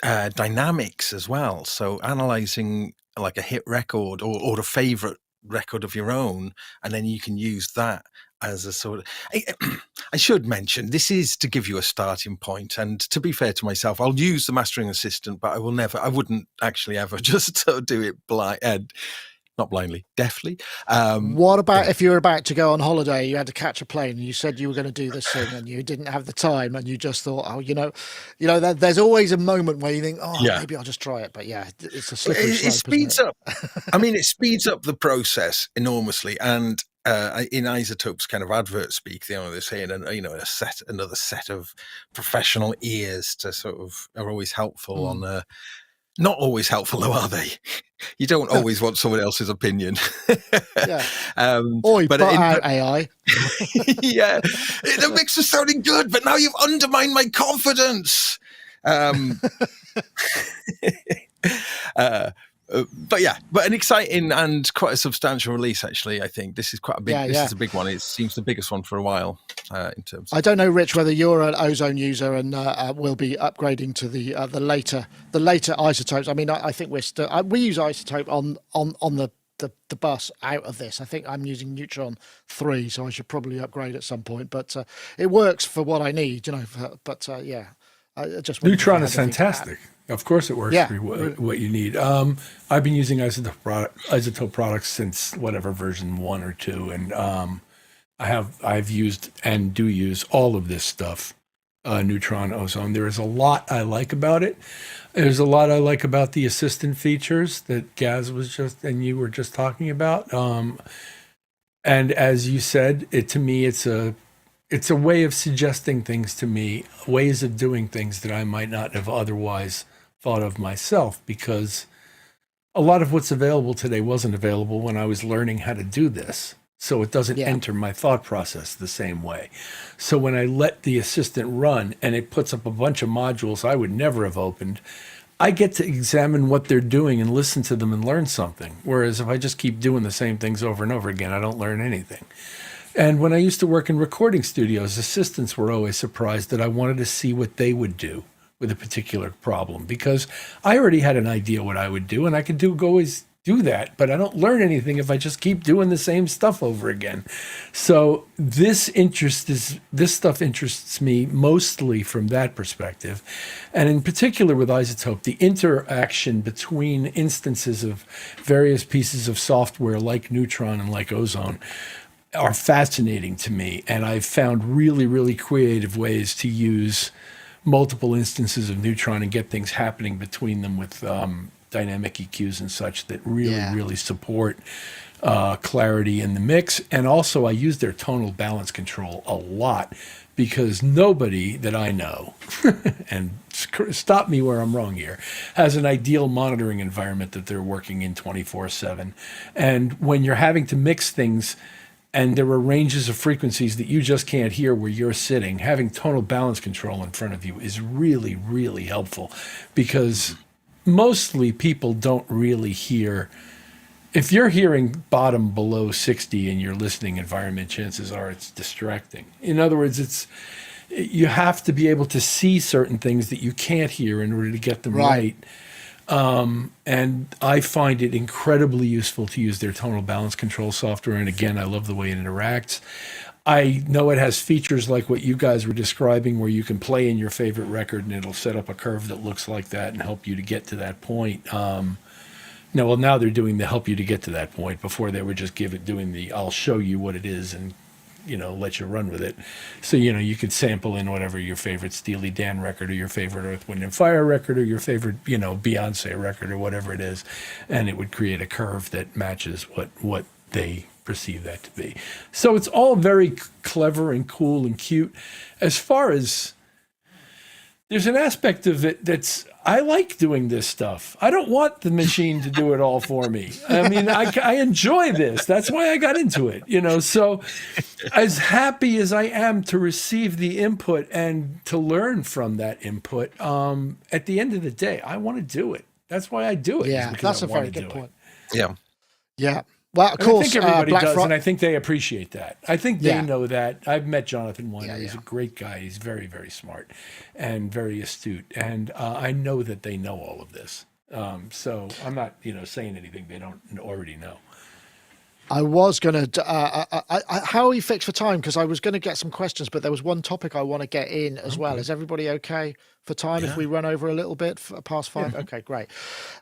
dynamics as well. So analyzing like a hit record or a favorite record of your own, and then you can use that as a sort of, I should mention, this is to give you a starting point. And to be fair to myself, I'll use the mastering assistant, but I wouldn't actually ever just sort of do it not blindly, deftly. What about if you were about to go on holiday, you had to catch a plane and you said you were going to do this thing and you didn't have the time and you just thought, there's always a moment where you think, maybe I'll just try it. But yeah, it's a slippery slope. It speeds up. I mean, it speeds up the process enormously. And in iZotope's kind of advert speak, they're saying, another set of professional ears to sort of are always helpful on not always helpful, though, are they? You don't always want someone else's opinion. Yeah. But out AI. Yeah. The mix is sounding good, but now you've undermined my confidence. But an exciting and quite a substantial release, actually. I think this is quite a big. This is a big one. It seems the biggest one for a while in terms. I don't know, Rich, whether you're an Ozone user and will be upgrading to the later isotopes. I mean, I think we're still we use iZotope on the bus out of this. I think I'm using Neutron 3, so I should probably upgrade at some point. But it works for what I need, I just Neutron is fantastic. Of course, it works for what you need. I've been using iZotope products since whatever version 1 or 2, and I've used and do use all of this stuff. Neutron, Ozone. There is a lot I like about it. There's a lot I like about the assistant features that Gaz and you were just talking about. And as you said, to me, it's a way of suggesting things to me, ways of doing things that I might not have otherwise thought of myself, because a lot of what's available today wasn't available when I was learning how to do this. So it doesn't enter my thought process the same way. So when I let the assistant run and it puts up a bunch of modules I would never have opened, I get to examine what they're doing and listen to them and learn something. Whereas if I just keep doing the same things over and over again, I don't learn anything. And when I used to work in recording studios, assistants were always surprised that I wanted to see what they would do with a particular problem, because I already had an idea what I would do, and I could always do that, but I don't learn anything if I just keep doing the same stuff over again. So this stuff interests me mostly from that perspective. And in particular with iZotope, the interaction between instances of various pieces of software like Neutron and like Ozone are fascinating to me. And I've found really, really creative ways to use multiple instances of Neutron and get things happening between them with dynamic EQs and such that really support clarity in the mix. And also I use their tonal balance control a lot, because nobody that I know, and stop me where I'm wrong here, has an ideal monitoring environment that they're working in 24/7. And when you're having to mix things and there are ranges of frequencies that you just can't hear where you're sitting, having tonal balance control in front of you is really, really helpful, because mostly people don't really hear. If you're hearing bottom below 60 in your listening environment, chances are it's distracting. In other words, you have to be able to see certain things that you can't hear in order to get them right. And I find it incredibly useful to use their tonal balance control software. And again, I love the way it interacts. I know it has features like what you guys were describing, where you can play in your favorite record and it'll set up a curve that looks like that and help you to get to that point. No, well, now they're doing the help you to get to that point. Before they were just doing the I'll show you what it is and let you run with it. So you could sample in whatever your favorite Steely Dan record or your favorite Earth, Wind and Fire record or your favorite Beyonce record or whatever it is, and it would create a curve that matches what they perceive that to be. So it's all very clever and cool and cute. As far as there's an aspect of it I like doing this stuff. I don't want the machine to do it all for me. I mean, I enjoy this. That's why I got into it, So as happy as I am to receive the input and to learn from that input, at the end of the day, I want to do it. That's why I do it. Yeah, that's a very good point. Yeah. Yeah. Well, of course, I think everybody does, Friday, and I think they appreciate that. I think they know that. I've met Jonathan Weiner. He's a great guy. He's very, very smart and very astute. And I know that they know all of this. So I'm not, saying anything they don't already know. I was going to, how are you fixed for time? Because I was going to get some questions, but there was one topic I want to get in as well. Is everybody okay for time if we run over a little bit past 5? Okay, great.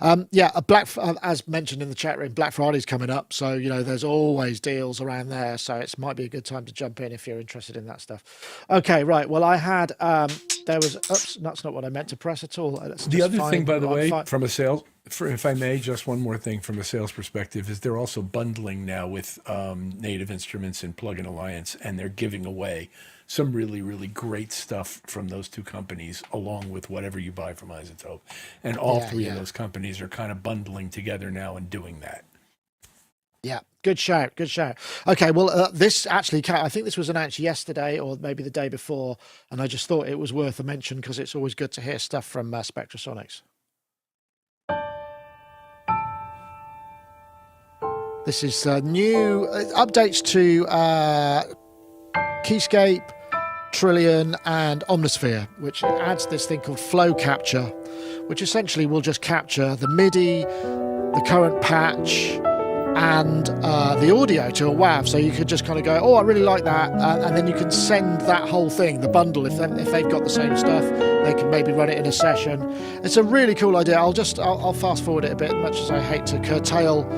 As mentioned in the chat room, Black Friday's coming up. So, there's always deals around there. So it might be a good time to jump in if you're interested in that stuff. Okay, right. Well, I had, that's not what I meant to press at all. The other thing, by the way, from a sales, if I may, just one more thing from a sales perspective, is they're also bundling now with Native Instruments and Plug-in Alliance, and they're giving away some really, really great stuff from those two companies, along with whatever you buy from iZotope. And all three of those companies are kind of bundling together now and doing that. Yeah, good shout, good shout. Okay, well, this actually, I think this was announced yesterday or maybe the day before, and I just thought it was worth a mention because it's always good to hear stuff from Spectrasonics. This is new updates to Keyscape, Trillion, and Omnisphere, which adds this thing called Flow Capture, which essentially will just capture the MIDI, the current patch, and the audio to a WAV. So you could just kind of go, oh, I really like that, and then you can send that whole thing, the bundle, if they've got the same stuff, they can maybe run it in a session. It's a really cool idea. I'll fast forward it a bit, much as I hate to curtail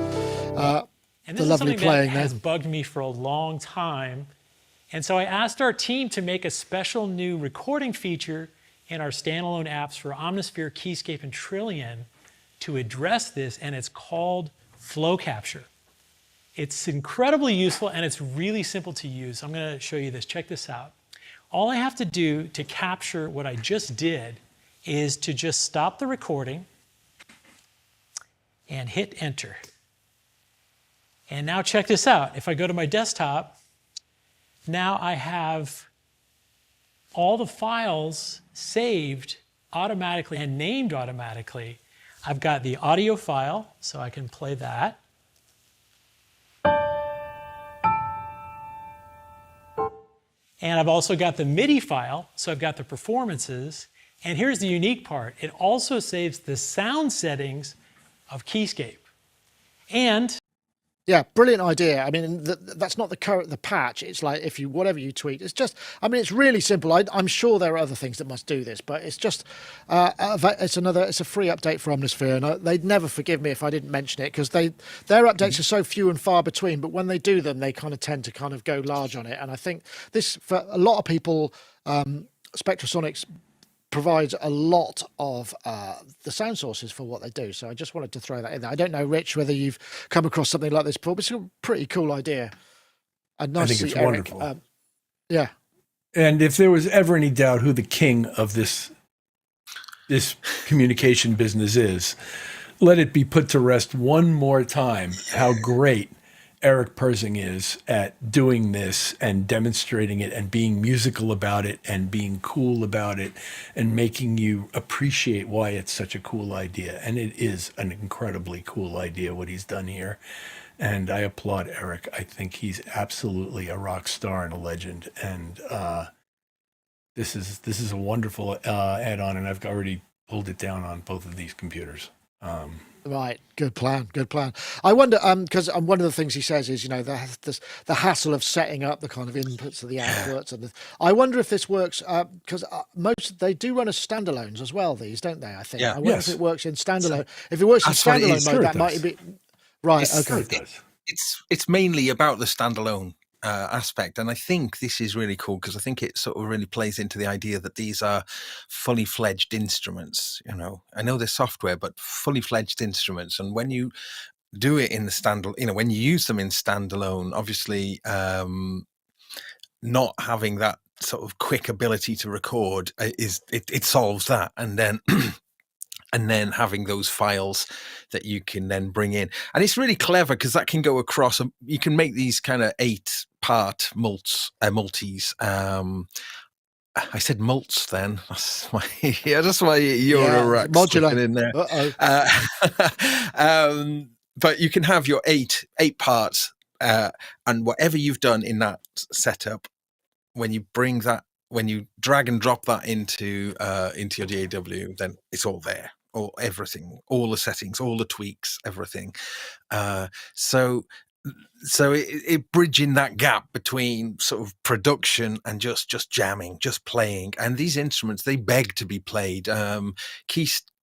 and this the is lovely something playing that has bugged me for a long time. And so I asked our team to make a special new recording feature in our standalone apps for Omnisphere, Keyscape, and Trillion to address this, and it's called Flow Capture. It's incredibly useful, and it's really simple to use. I'm going to show you this. Check this out. All I have to do to capture what I just did is to just stop the recording and hit enter. And now check this out. If I go to my desktop, now I have all the files saved automatically and named automatically. I've got the audio file, so I can play that. And I've also got the MIDI file, so I've got the performances. And here's the unique part. It also saves the sound settings of Keyscape. And yeah, brilliant idea. I mean, that's not the patch. It's like whatever you tweak. It's just, I mean, it's really simple. I'm sure there are other things that must do this, but it's just, it's a free update for Omnisphere, and they'd never forgive me if I didn't mention it because their updates are so few and far between. But when they do them, they kind of tend to kind of go large on it. And I think this, for a lot of people, Spectrasonics provides a lot of the sound sources for what they do. So I just wanted to throw that in there. I don't know, Rich, whether you've come across something like this before, but it's a pretty cool idea. And nice I think to it's see Eric. wonderful. Yeah. And if there was ever any doubt who the king of this communication business is, let it be put to rest one more time how great Eric Persing is at doing this and demonstrating it and being musical about it and being cool about it and making you appreciate why it's such a cool idea. And it is an incredibly cool idea what he's done here. And I applaud Eric. I think he's absolutely a rock star and a legend. And this is a wonderful add-on, and I've already pulled it down on both of these computers. Right, good plan, good plan. I wonder, because one of the things he says is, the hassle of setting up the kind of inputs of the outputs, and I wonder if this works because most they do run as standalones as well. These don't they? I think. Yeah. I wonder if Yes. it works in standalone. If it works in That's what it standalone is. mode, Sure it that might does. be right. It's- Sure Okay. it does. It's mainly about the standalone aspect, and I think this is really cool because I think it sort of really plays into the idea that these are fully fledged instruments. I know they're software, but fully fledged instruments, and when you do it in the standalone, when you use them in standalone, obviously not having that sort of quick ability to record it solves that, and then and then having those files that you can then bring in. And it's really clever because that can go across, you can make these kind of 8-part multis. I said mults then. That's why, that's why you're modular in there. But you can have your eight parts, and whatever you've done in that setup, when you drag and drop that into your DAW, then it's all there, or everything, all the settings, all the tweaks, everything. So it bridging that gap between sort of production and just jamming, just playing. And these instruments, they beg to be played.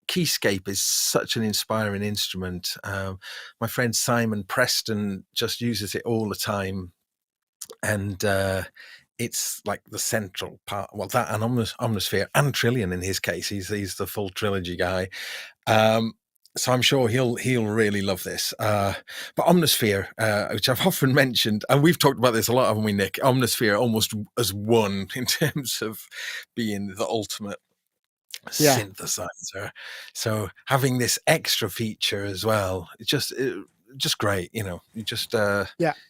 Keyscape is such an inspiring instrument. My friend Simon Preston just uses it all the time, and it's like the central part. Well, that and Omnisphere and Trillion in his case. He's the full trilogy guy. So I'm sure he'll really love this. But Omnisphere, which I've often mentioned, and we've talked about this a lot, haven't we, Nick? Omnisphere almost has won in terms of being the ultimate synthesizer. So having this extra feature as well, it's just great. You just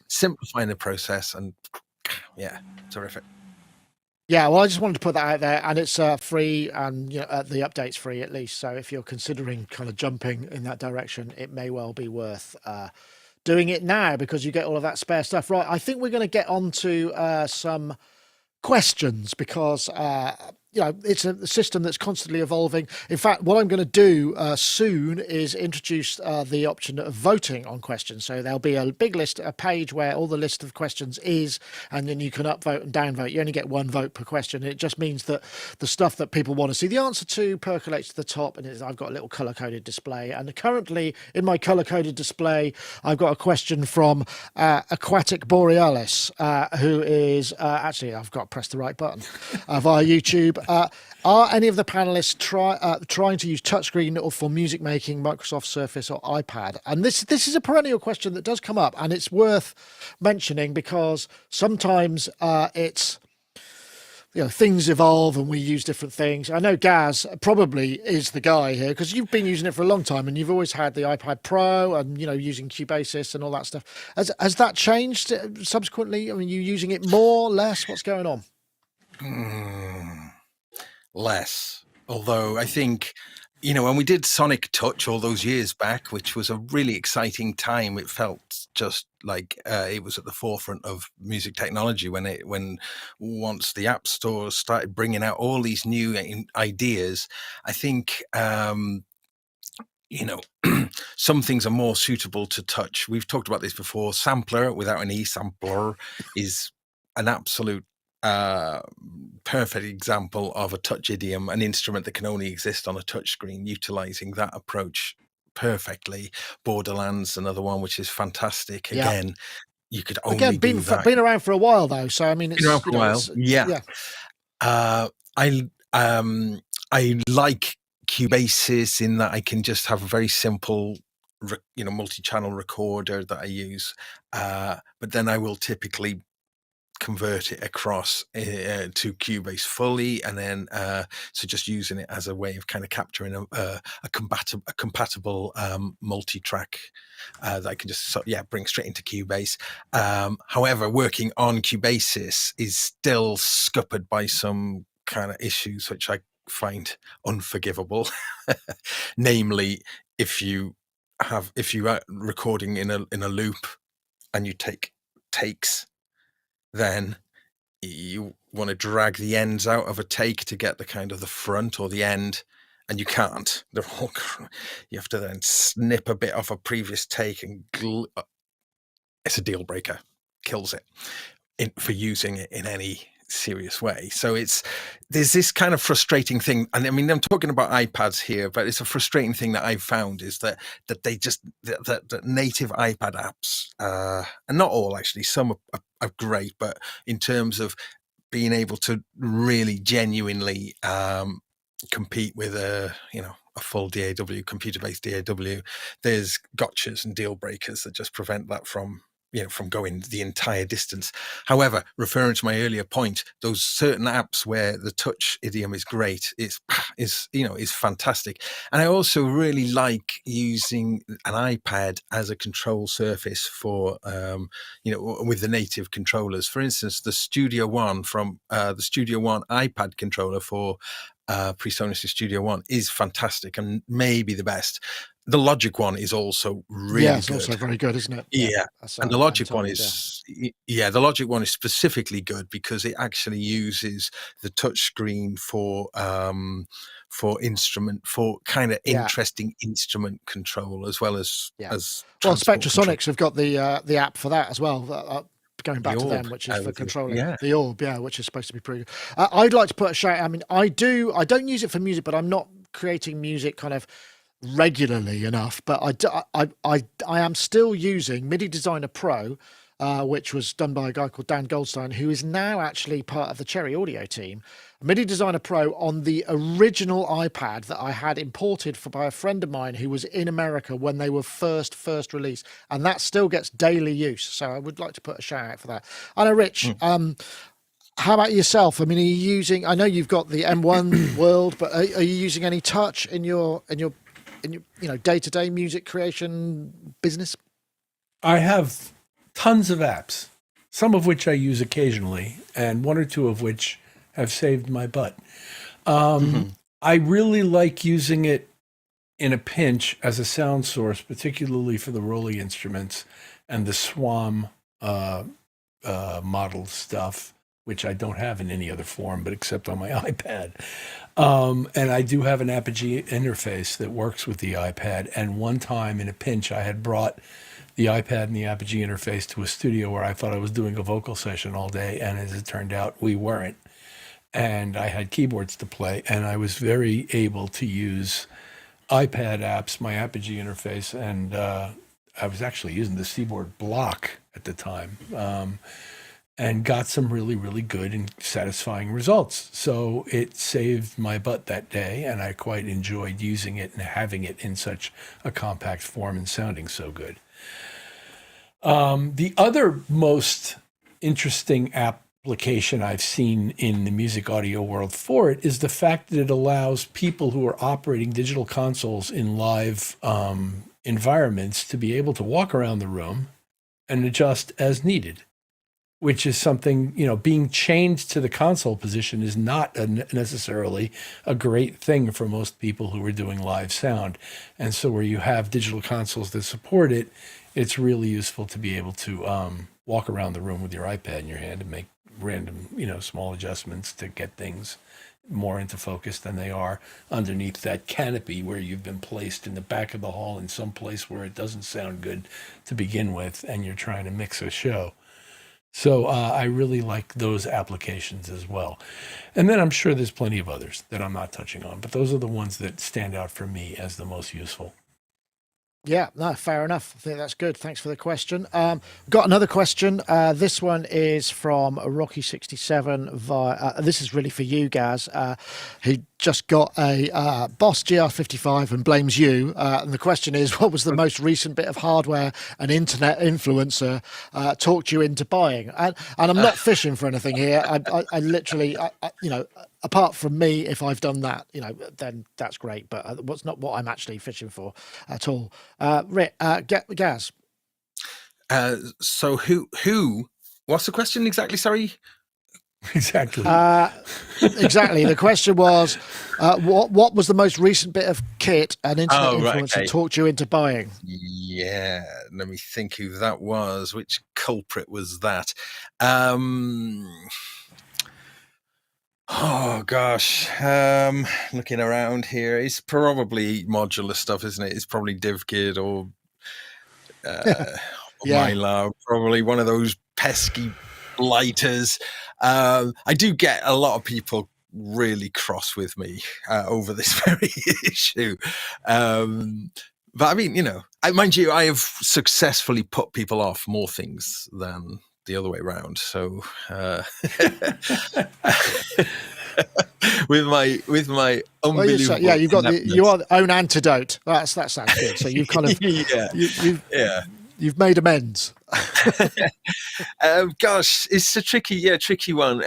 simplifying the process, and terrific. Yeah, well, I just wanted to put that out there, and it's free, and the update's free at least. So if you're considering kind of jumping in that direction, it may well be worth doing it now because you get all of that spare stuff. Right, I think we're going to get on to some questions because it's a system that's constantly evolving. In fact, what I'm going to do soon is introduce the option of voting on questions. So there'll be a big list, a page where all the list of questions is, and then you can upvote and downvote. You only get one vote per question. It just means that the stuff that people want to see the answer to percolates to the top, and I've got a little color-coded display. And currently in my color-coded display, I've got a question from Aquatic Borealis, who is actually, I've got to press the right button via YouTube. Are any of the panelists trying to use touchscreen or for music making, Microsoft Surface or iPad? And this is a perennial question that does come up, and it's worth mentioning because sometimes it's things evolve and we use different things. I know Gaz probably is the guy here because you've been using it for a long time and you've always had the iPad Pro and using Cubasis and all that stuff. Has that changed subsequently? I mean, you using it more, less? What's going on? Less, although I think when we did Sonic Touch all those years back, which was a really exciting time, it felt just like it was at the forefront of music technology when once the app stores started bringing out all these new ideas. I think some things are more suitable to touch. We've talked about this before. Sampler without an E, sampler, is an absolute perfect example of a touch idiom, an instrument that can only exist on a touch screen, utilizing that approach perfectly. Borderlands, another one which is fantastic. Again, you could only do that. Been around for a while though, so I mean, it's been around for a while. I like Cubasis in that I can just have a very simple multi-channel recorder that I use, but then I will typically convert it across to Cubase fully, and then so just using it as a way of kind of capturing a compatible multi-track that I can just bring straight into Cubase. However, working on Cubasis is still scuppered by some kind of issues which I find unforgivable. Namely, if you are recording in a loop and you take takes, then you want to drag the ends out of a take to get the kind of the front or the end, and you can't. They're all, you have to then snip a bit off a previous take, and it's a deal breaker. Kills it for using it in any serious way. So there's this kind of frustrating thing, and I mean, I'm talking about iPads here, but it's a frustrating thing that I've found is that they just that native iPad apps, and not all actually, some are great, but in terms of being able to really genuinely compete with a full DAW, computer-based DAW, there's gotchas and deal breakers that just prevent that from going the entire distance. However, referring to my earlier point, those certain apps where the touch idiom is great, is fantastic. And I also really like using an iPad as a control surface for, with the native controllers. For instance, the Studio One from the Studio One iPad controller for PreSonus Studio One is fantastic and maybe the best. The Logic one is also really good. It's also very good, isn't it? Yeah. And the Logic one is, the Logic one is specifically good because it actually uses the touch screen for interesting instrument control as well as Spectrasonics have got the app for that as well. Going back to them, which is for controlling the orb, which is supposed to be pretty good. I'd like to put a shout. I mean, I don't use it for music, but I'm not creating music kind of regularly enough. But I am still using MIDI Designer Pro, which was done by a guy called Dan Goldstein, who is now actually part of the Cherry Audio team. MIDI Designer Pro on the original iPad that I had imported by a friend of mine who was in America when they were first released, and that still gets daily use. So I would like to put a shout out for that. I know, Rich. How about yourself? I mean, are you using? I know you've got the M1 World, but are you using any touch in your day-to-day music creation business? I have tons of apps, some of which I use occasionally, and one or two of which have saved my butt. I really like using it in a pinch as a sound source, particularly for the Rolly instruments and the SWAM model stuff, which I don't have in any other form, but except on my iPad. And I do have an Apogee interface that works with the iPad. And one time in a pinch, I had brought the iPad and the Apogee interface to a studio where I thought I was doing a vocal session all day. And as it turned out, we weren't. And I had keyboards to play. And I was very able to use iPad apps, my Apogee interface. And I was actually using the Seaboard block at the time. And got some really, really good and satisfying results. So it saved my butt that day, and I quite enjoyed using it and having it in such a compact form and sounding so good. The other most interesting application I've seen in the music audio world for it is the fact that it allows people who are operating digital consoles in live environments to be able to walk around the room and adjust as needed. Which is something, being chained to the console position is not necessarily a great thing for most people who are doing live sound. And so where you have digital consoles that support it, it's really useful to be able to walk around the room with your iPad in your hand and make random, small adjustments to get things more into focus than they are underneath that canopy where you've been placed in the back of the hall in some place where it doesn't sound good to begin with and you're trying to mix a show. So I really like those applications as well. And then I'm sure there's plenty of others that I'm not touching on, but those are the ones that stand out for me as the most useful. Yeah, no, fair enough. I think that's good. Thanks for the question. Got another question. This one is from Rocky67 this is really for you, Gaz. He just got a Boss GR55 and blames you. And the question is, what was the most recent bit of hardware an internet influencer talked you into buying? And I'm not fishing for anything here. I literally, apart from me, if I've done that, then that's great. But what's not what I'm actually fishing for at all. Gaz. So who? What's the question exactly? Sorry. Exactly. Exactly. The question was, what was the most recent bit of kit an internet influencer talked you into buying? Yeah, let me think who that was. Which culprit was that? Oh gosh, looking around here, it's probably modular stuff, isn't it? It's probably DivKid or Yeah. Mylar, probably one of those pesky lighters. I do get a lot of people really cross with me over this very issue. But I mean, mind you, I have successfully put people off more things than the other way around. So with my unbelievable, you've got you are the own antidote. That sounds good. So you've kind of you've made amends. Gosh, it's a tricky one.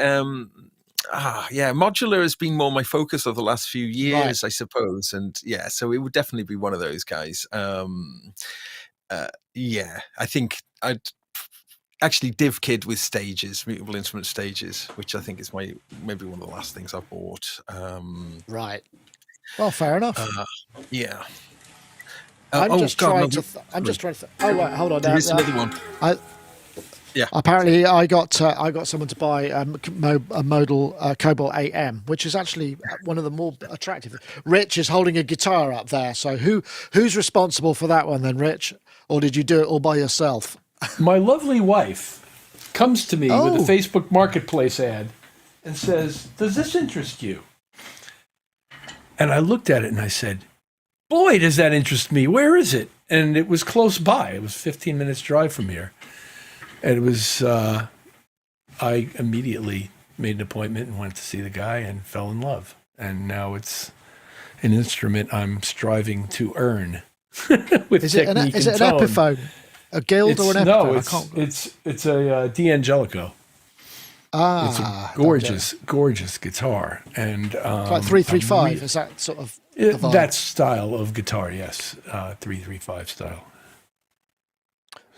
Modular has been more my focus of the last few years, right. I suppose, and so it would definitely be one of those guys. I think I'd actually DivKid with stages, mutable instrument stages, which I think is maybe one of the last things I bought. Right. Well, fair enough. I'm just trying to. Oh, right, hold on. There is another one. Apparently, I got someone to buy a modal Cobalt 8M, which is actually one of the more attractive. Rich is holding a guitar up there. So who's responsible for that one then, Rich? Or did you do it all by yourself? My lovely wife comes to me with a Facebook Marketplace ad and says, "Does this interest you?" And I looked at it and I said, "Boy, does that interest me. Where is it?" And it was close by. It was 15 minutes drive from here. And it was, I immediately made an appointment and went to see the guy and fell in love. And now it's an instrument I'm striving to earn with technique and tone. Is it an Epiphone? A guild or an Epiphone? No, it's a D'Angelico. It's a gorgeous guitar. And it's like 335, is that sort of that style of guitar, yes. 335 style.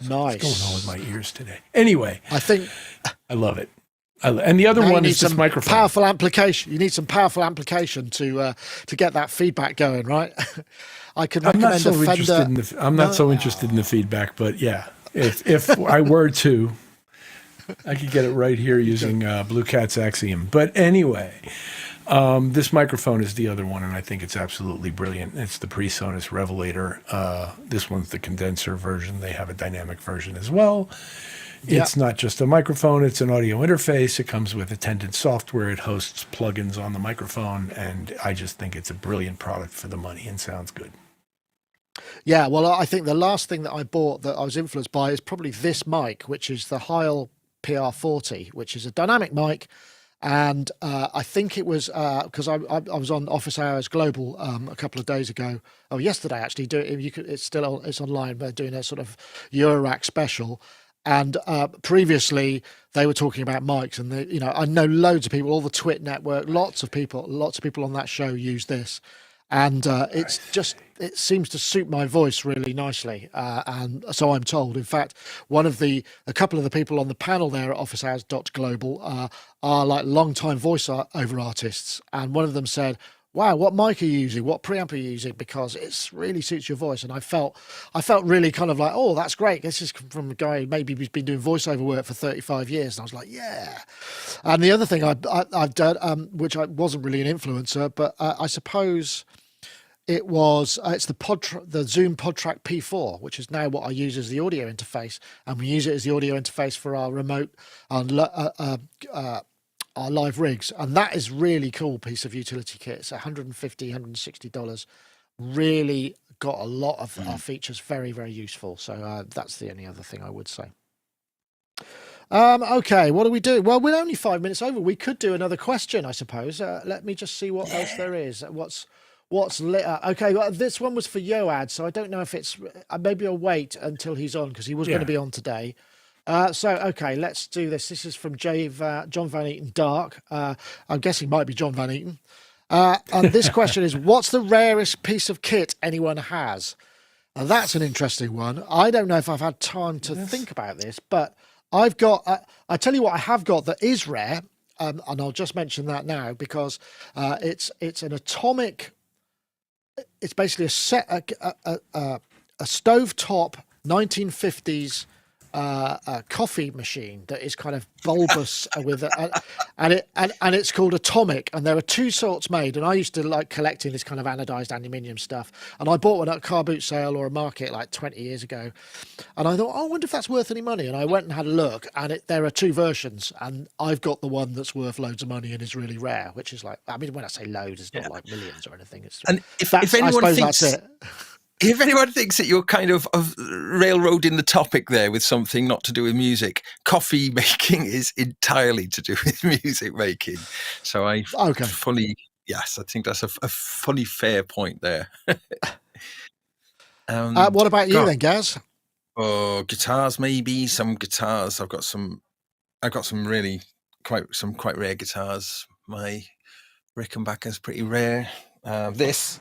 Nice. What's going on with my ears today? Anyway, I think I love it. And the other one is this microphone. Powerful amplification. You need some powerful amplification to get that feedback going, right? I could recommend I'm not so interested in the feedback, but yeah, if I were to, I could get it right here using Blue Cat's Axiom. But anyway, this microphone is the other one, and I think it's absolutely brilliant. It's the PreSonus Revelator. This one's the condenser version. They have a dynamic version as well. It's not just a microphone, it's an audio interface. It comes with attendant software. It hosts plugins on the microphone, and I just think it's a brilliant product for the money and sounds good. Yeah, well, I think the last thing that I bought that I was influenced by is probably this mic, which is the Heil PR40, which is a dynamic mic. And I think it was because I was on Office Hours Global a couple of days ago. Oh, yesterday actually. It's online. They're doing a sort of Eurorack special. And previously they were talking about mics, and I know loads of people, all the Twit network, lots of people on that show use this, and it seems to suit my voice really nicely, and so I'm told. In fact, a couple of the people on the panel there at Office Hours Global are like long-time voice-over artists, and one of them said, "Wow, what mic are you using? What preamp are you using? Because it really suits your voice." And I felt really kind of like, oh, that's great. This is from a guy maybe who's been doing voiceover work for 35 years. And I was like, yeah. And the other thing I've done, which I wasn't really an influencer, but I suppose it's the Zoom PodTrack P4, which is now what I use as the audio interface. And we use it as the audio interface for our remote our live rigs, and that is really cool piece of utility kit. It's $160 really got a lot of our features, very, very useful. So that's the only other thing I would say. Okay, what do we do? Well, we're only 5 minutes over. We could do another question, I suppose. Let me just see what else there is. What's lit up? Okay, well, this one was for Yoad, so I don't know if it's maybe I'll wait until he's on, because he was going to be on today. Okay, let's do this. This is from John Van Eaton Dark. I'm guessing it might be John Van Eaton. And this question is, what's the rarest piece of kit anyone has? Now, that's an interesting one. I don't know if I've had time to think about this, but I've got, I tell you what I have got that is rare, and I'll just mention that now, because it's an atomic, it's basically a stovetop 1950s coffee machine that is kind of bulbous and it's called Atomic, and there are two sorts made, and I used to like collecting this kind of anodized aluminium stuff, and I bought one at a car boot sale or a market like 20 years ago, and I thought, oh, I wonder if that's worth any money, and I went and had a look, and there are two versions, and I've got the one that's worth loads of money and is really rare, which is like, I mean, when I say loads, it's not like millions or anything. It's, and if anyone thinks that's it. If anyone thinks that you're kind of railroading the topic there with something not to do with music, coffee making is entirely to do with music making. So I think that's a fully fair point there. What about you then, Gaz? Oh, guitars, maybe some guitars. I've got some really quite rare guitars. My Rickenbacker's pretty rare. This.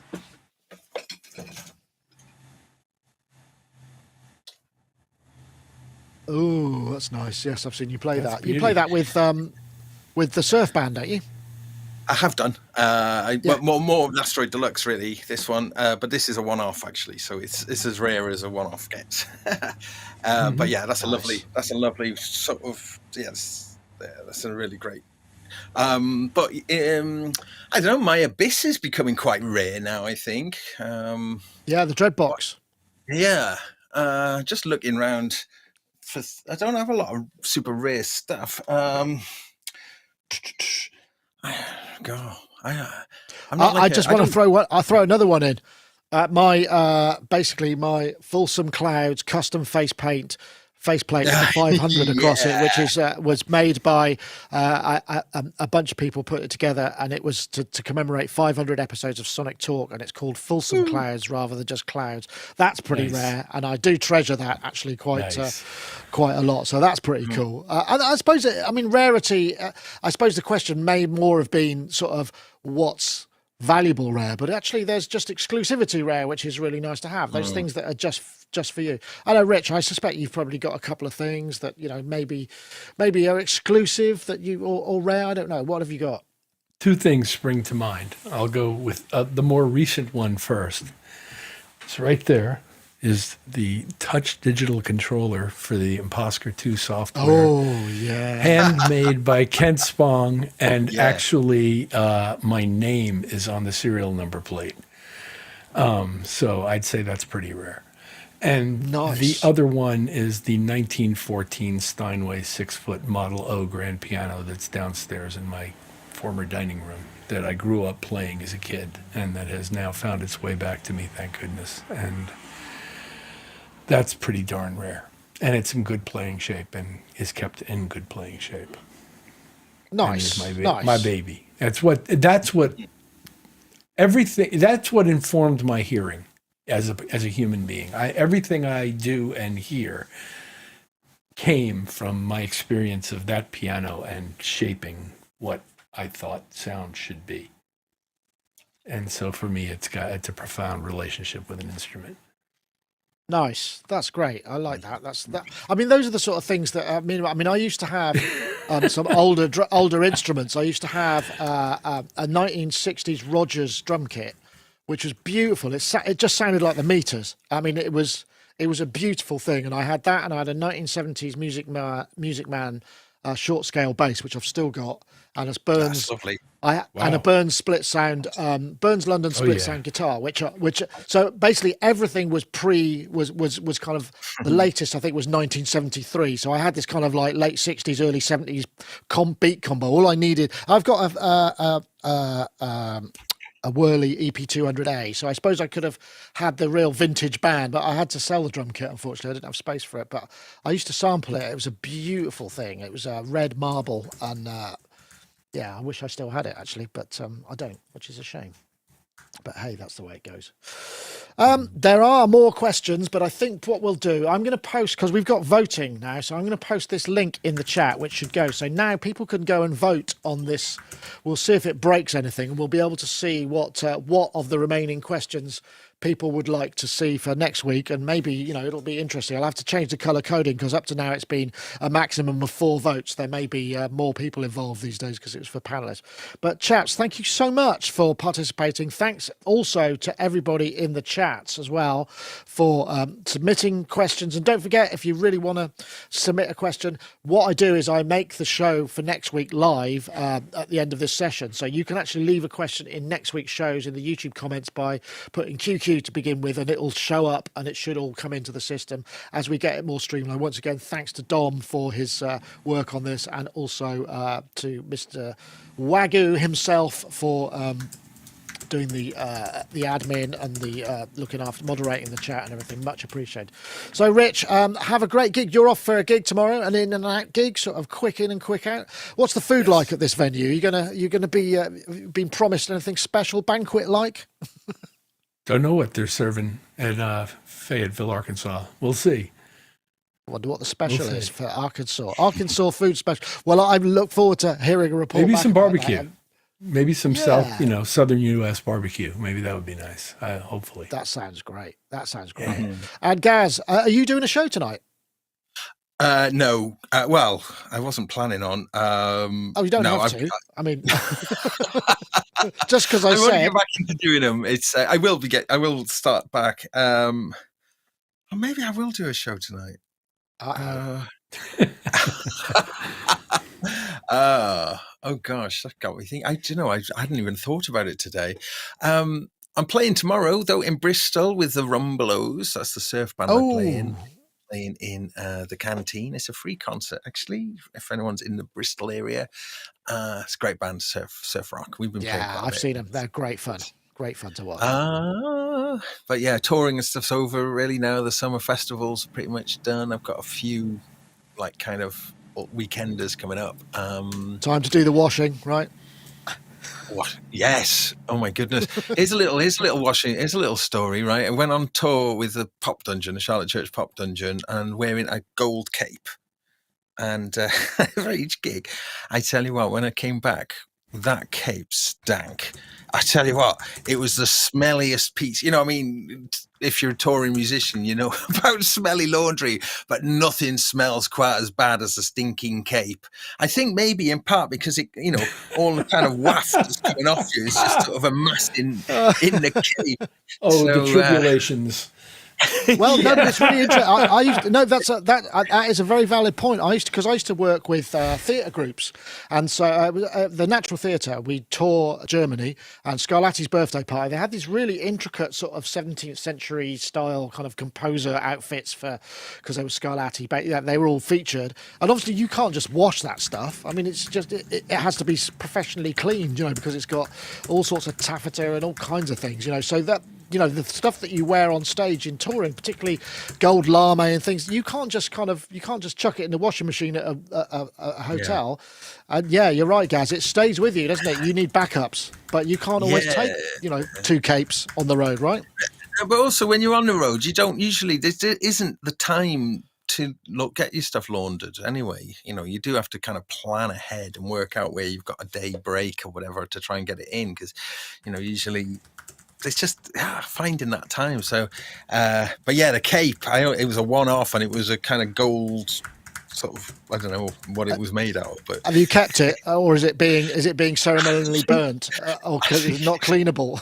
Oh, that's nice. Yes, I've seen you play that. You play that with the surf band, don't you? I have done. But more Asteroid Deluxe, really. This one, but this is a one-off actually, so it's as rare as a one-off gets. But yeah, that's a lovely sort of that's a really great. But I don't know. My Abyss is becoming quite rare now, I think. The Dreadbox. Yeah, just looking around. I don't have a lot of super rare stuff. I just want to throw another one in. Basically my Fulsome Clouds custom faceplate with the 500 across it, which is was made by a bunch of people put it together, and it was to commemorate 500 episodes of Sonic Talk, and it's called Fulsome Clouds rather than just Clouds. That's pretty rare, and I do treasure that actually quite a lot. So that's pretty cool. And I suppose rarity. I suppose the question may more have been sort of what's valuable rare, but actually there's just exclusivity rare, which is really nice to have. Those things that are just for you. I know, Rich, I suspect you've probably got a couple of things that maybe are exclusive that you or rare. I don't know. What have you got? Two things spring to mind. I'll go with the more recent one first. It's right there. Is the touch digital controller for the Imposter 2 software. Oh, yeah. Handmade by Kent Spong, and actually my name is on the serial number plate. So I'd say that's pretty rare. And the other one is the 1914 Steinway 6-foot Model O grand piano that's downstairs in my former dining room that I grew up playing as a kid, and that has now found its way back to me, thank goodness. And that's pretty darn rare. And it's in good playing shape and is kept in good playing shape. Nice. My baby. That's what informed my hearing as a human being. Everything I do and hear came from my experience of that piano and shaping what I thought sound should be. And so for me, it's a profound relationship with an instrument. Nice. That's great. I like that. I mean, those are the sort of things that I used to have some older instruments. I used to have a 1960s Rogers drum kit, which was beautiful. It just sounded like the Meters. I mean, it was a beautiful thing, and I had that, and I had a 1970s Music Man short scale bass, which I've still got, and it's Burns. That's lovely. And a Burns split sound, Burns London split sound guitar, which so basically everything was kind of the latest. I think was 1973. So I had this kind of like late 60s, early 70s beat combo. All I needed, I've got a Whirly EP200A, so I suppose I could have had the real vintage band, but I had to sell the drum kit. Unfortunately, I didn't have space for it. But I used to sample it. It was a beautiful thing. It was a red marble, and I wish I still had it actually, but I don't, which is a shame. But hey, that's the way it goes. There are more questions, but I think what we'll do, I'm going to post, because we've got voting now, so I'm going to post this link in the chat, which should go. So now people can go and vote on this. We'll see if it breaks anything, and we'll be able to see what of the remaining questions people would like to see for next week, and maybe it'll be interesting. I'll have to change the color coding because up to now it's been a maximum of 4 votes. There may be more people involved these days because it was for panelists. But chaps, thank you so much for participating. Thanks also to everybody in the chats as well for submitting questions. And don't forget, if you really want to submit a question, what I do is I make the show for next week live at the end of this session. So you can actually leave a question in next week's shows in the YouTube comments by putting QQ to begin with, and it'll show up and it should all come into the system as we get it more streamlined. Once again, thanks to Dom for his work on this, and also to Mr. Wagyu himself for doing the admin and the looking after moderating the chat and everything. Much appreciated. So Rich, have a great gig. You're off for a gig tomorrow, an in and out gig, sort of quick in and quick out. What's the food like at this venue? You're gonna be been promised anything special, banquet like? Don't know what they're serving at Fayetteville, Arkansas. We'll see. I wonder what the special is for Arkansas. Arkansas food special. Well, I look forward to hearing a report. Maybe back some about barbecue. that. Maybe some southern U.S. barbecue. Maybe that would be nice. Hopefully. That sounds great. And Gaz, are you doing a show tonight? No. Well, I wasn't planning on. You don't have to. I mean, just because I want to said. get back into doing them. It's. I will start back. Or maybe I will do a show tonight. Oh gosh, that got me thinking. I hadn't even thought about it today. I'm playing tomorrow though in Bristol with the Rumbelows. That's the surf band I'm playing in the Canteen. It's a free concert actually. If anyone's in the Bristol area, it's a great band, surf rock. We've been playing. Yeah, I've seen them. They're great fun. Great fun to watch. But yeah, touring and stuff's over really now. The summer festivals are pretty much done. I've got a few like kind of weekenders coming up. Time to do the washing, right? What? Yes. Oh my goodness. Here's a little washing. Here's a little story, right? I went on tour with the Pop Dungeon, the Charlotte Church Pop Dungeon, and wearing a gold cape. And for each gig, I tell you what, when I came back, that cape stank. I tell you what, it was the smelliest piece. If you're a touring musician, you know about smelly laundry, but nothing smells quite as bad as a stinking cape. I think maybe in part because it, all the kind of waft that's coming off you is just sort of amassed in the cape. The tribulations. Well, no, but it's really interesting. I used to, no, that is a very valid point. I used to work with theatre groups, and so the Natural Theatre. We tour Germany, and Scarlatti's birthday party. They had these really intricate sort of 17th century style kind of composer outfits because they were Scarlatti. But they were all featured, and obviously you can't just wash that stuff. I mean, it's just it has to be professionally cleaned, because it's got all sorts of taffeta and all kinds of things, So that. The stuff that you wear on stage in touring, particularly gold lame and things, you can't just chuck it in the washing machine at a hotel. Yeah. And you're right, Gaz. It stays with you, doesn't it? You need backups, but you can't always take 2 capes on the road, right? But also, when you're on the road, you don't usually. There isn't the time to get your stuff laundered anyway. You do have to kind of plan ahead and work out where you've got a day break or whatever to try and get it in, because usually. It's just finding that time. So, but yeah, the cape, it was a one-off, and it was a kind of gold sort of, I don't know what it was made out of. But have you kept it, or is it being ceremonially burnt, or not cleanable?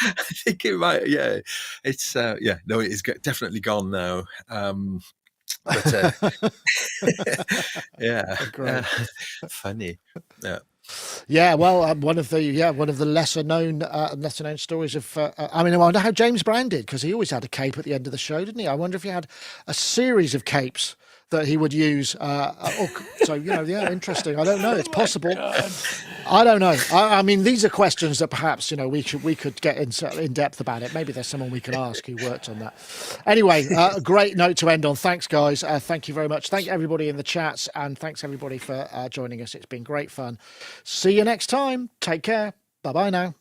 I think it might. Yeah, it's no, it is definitely gone now. But yeah, funny. Yeah. Yeah, well, one of the lesser known stories of. I wonder how James Brown did, because he always had a cape at the end of the show, didn't he? I wonder if he had a series of capes that he would use. Interesting. I don't know. It's possible. I don't know. I mean, these are questions that perhaps we could get in depth about it. Maybe there's someone we can ask who worked on that. Anyway, a great note to end on. Thanks, guys. Thank you very much. Thank everybody in the chats, and thanks everybody for joining us. It's been great fun. See you next time. Take care. Bye bye now.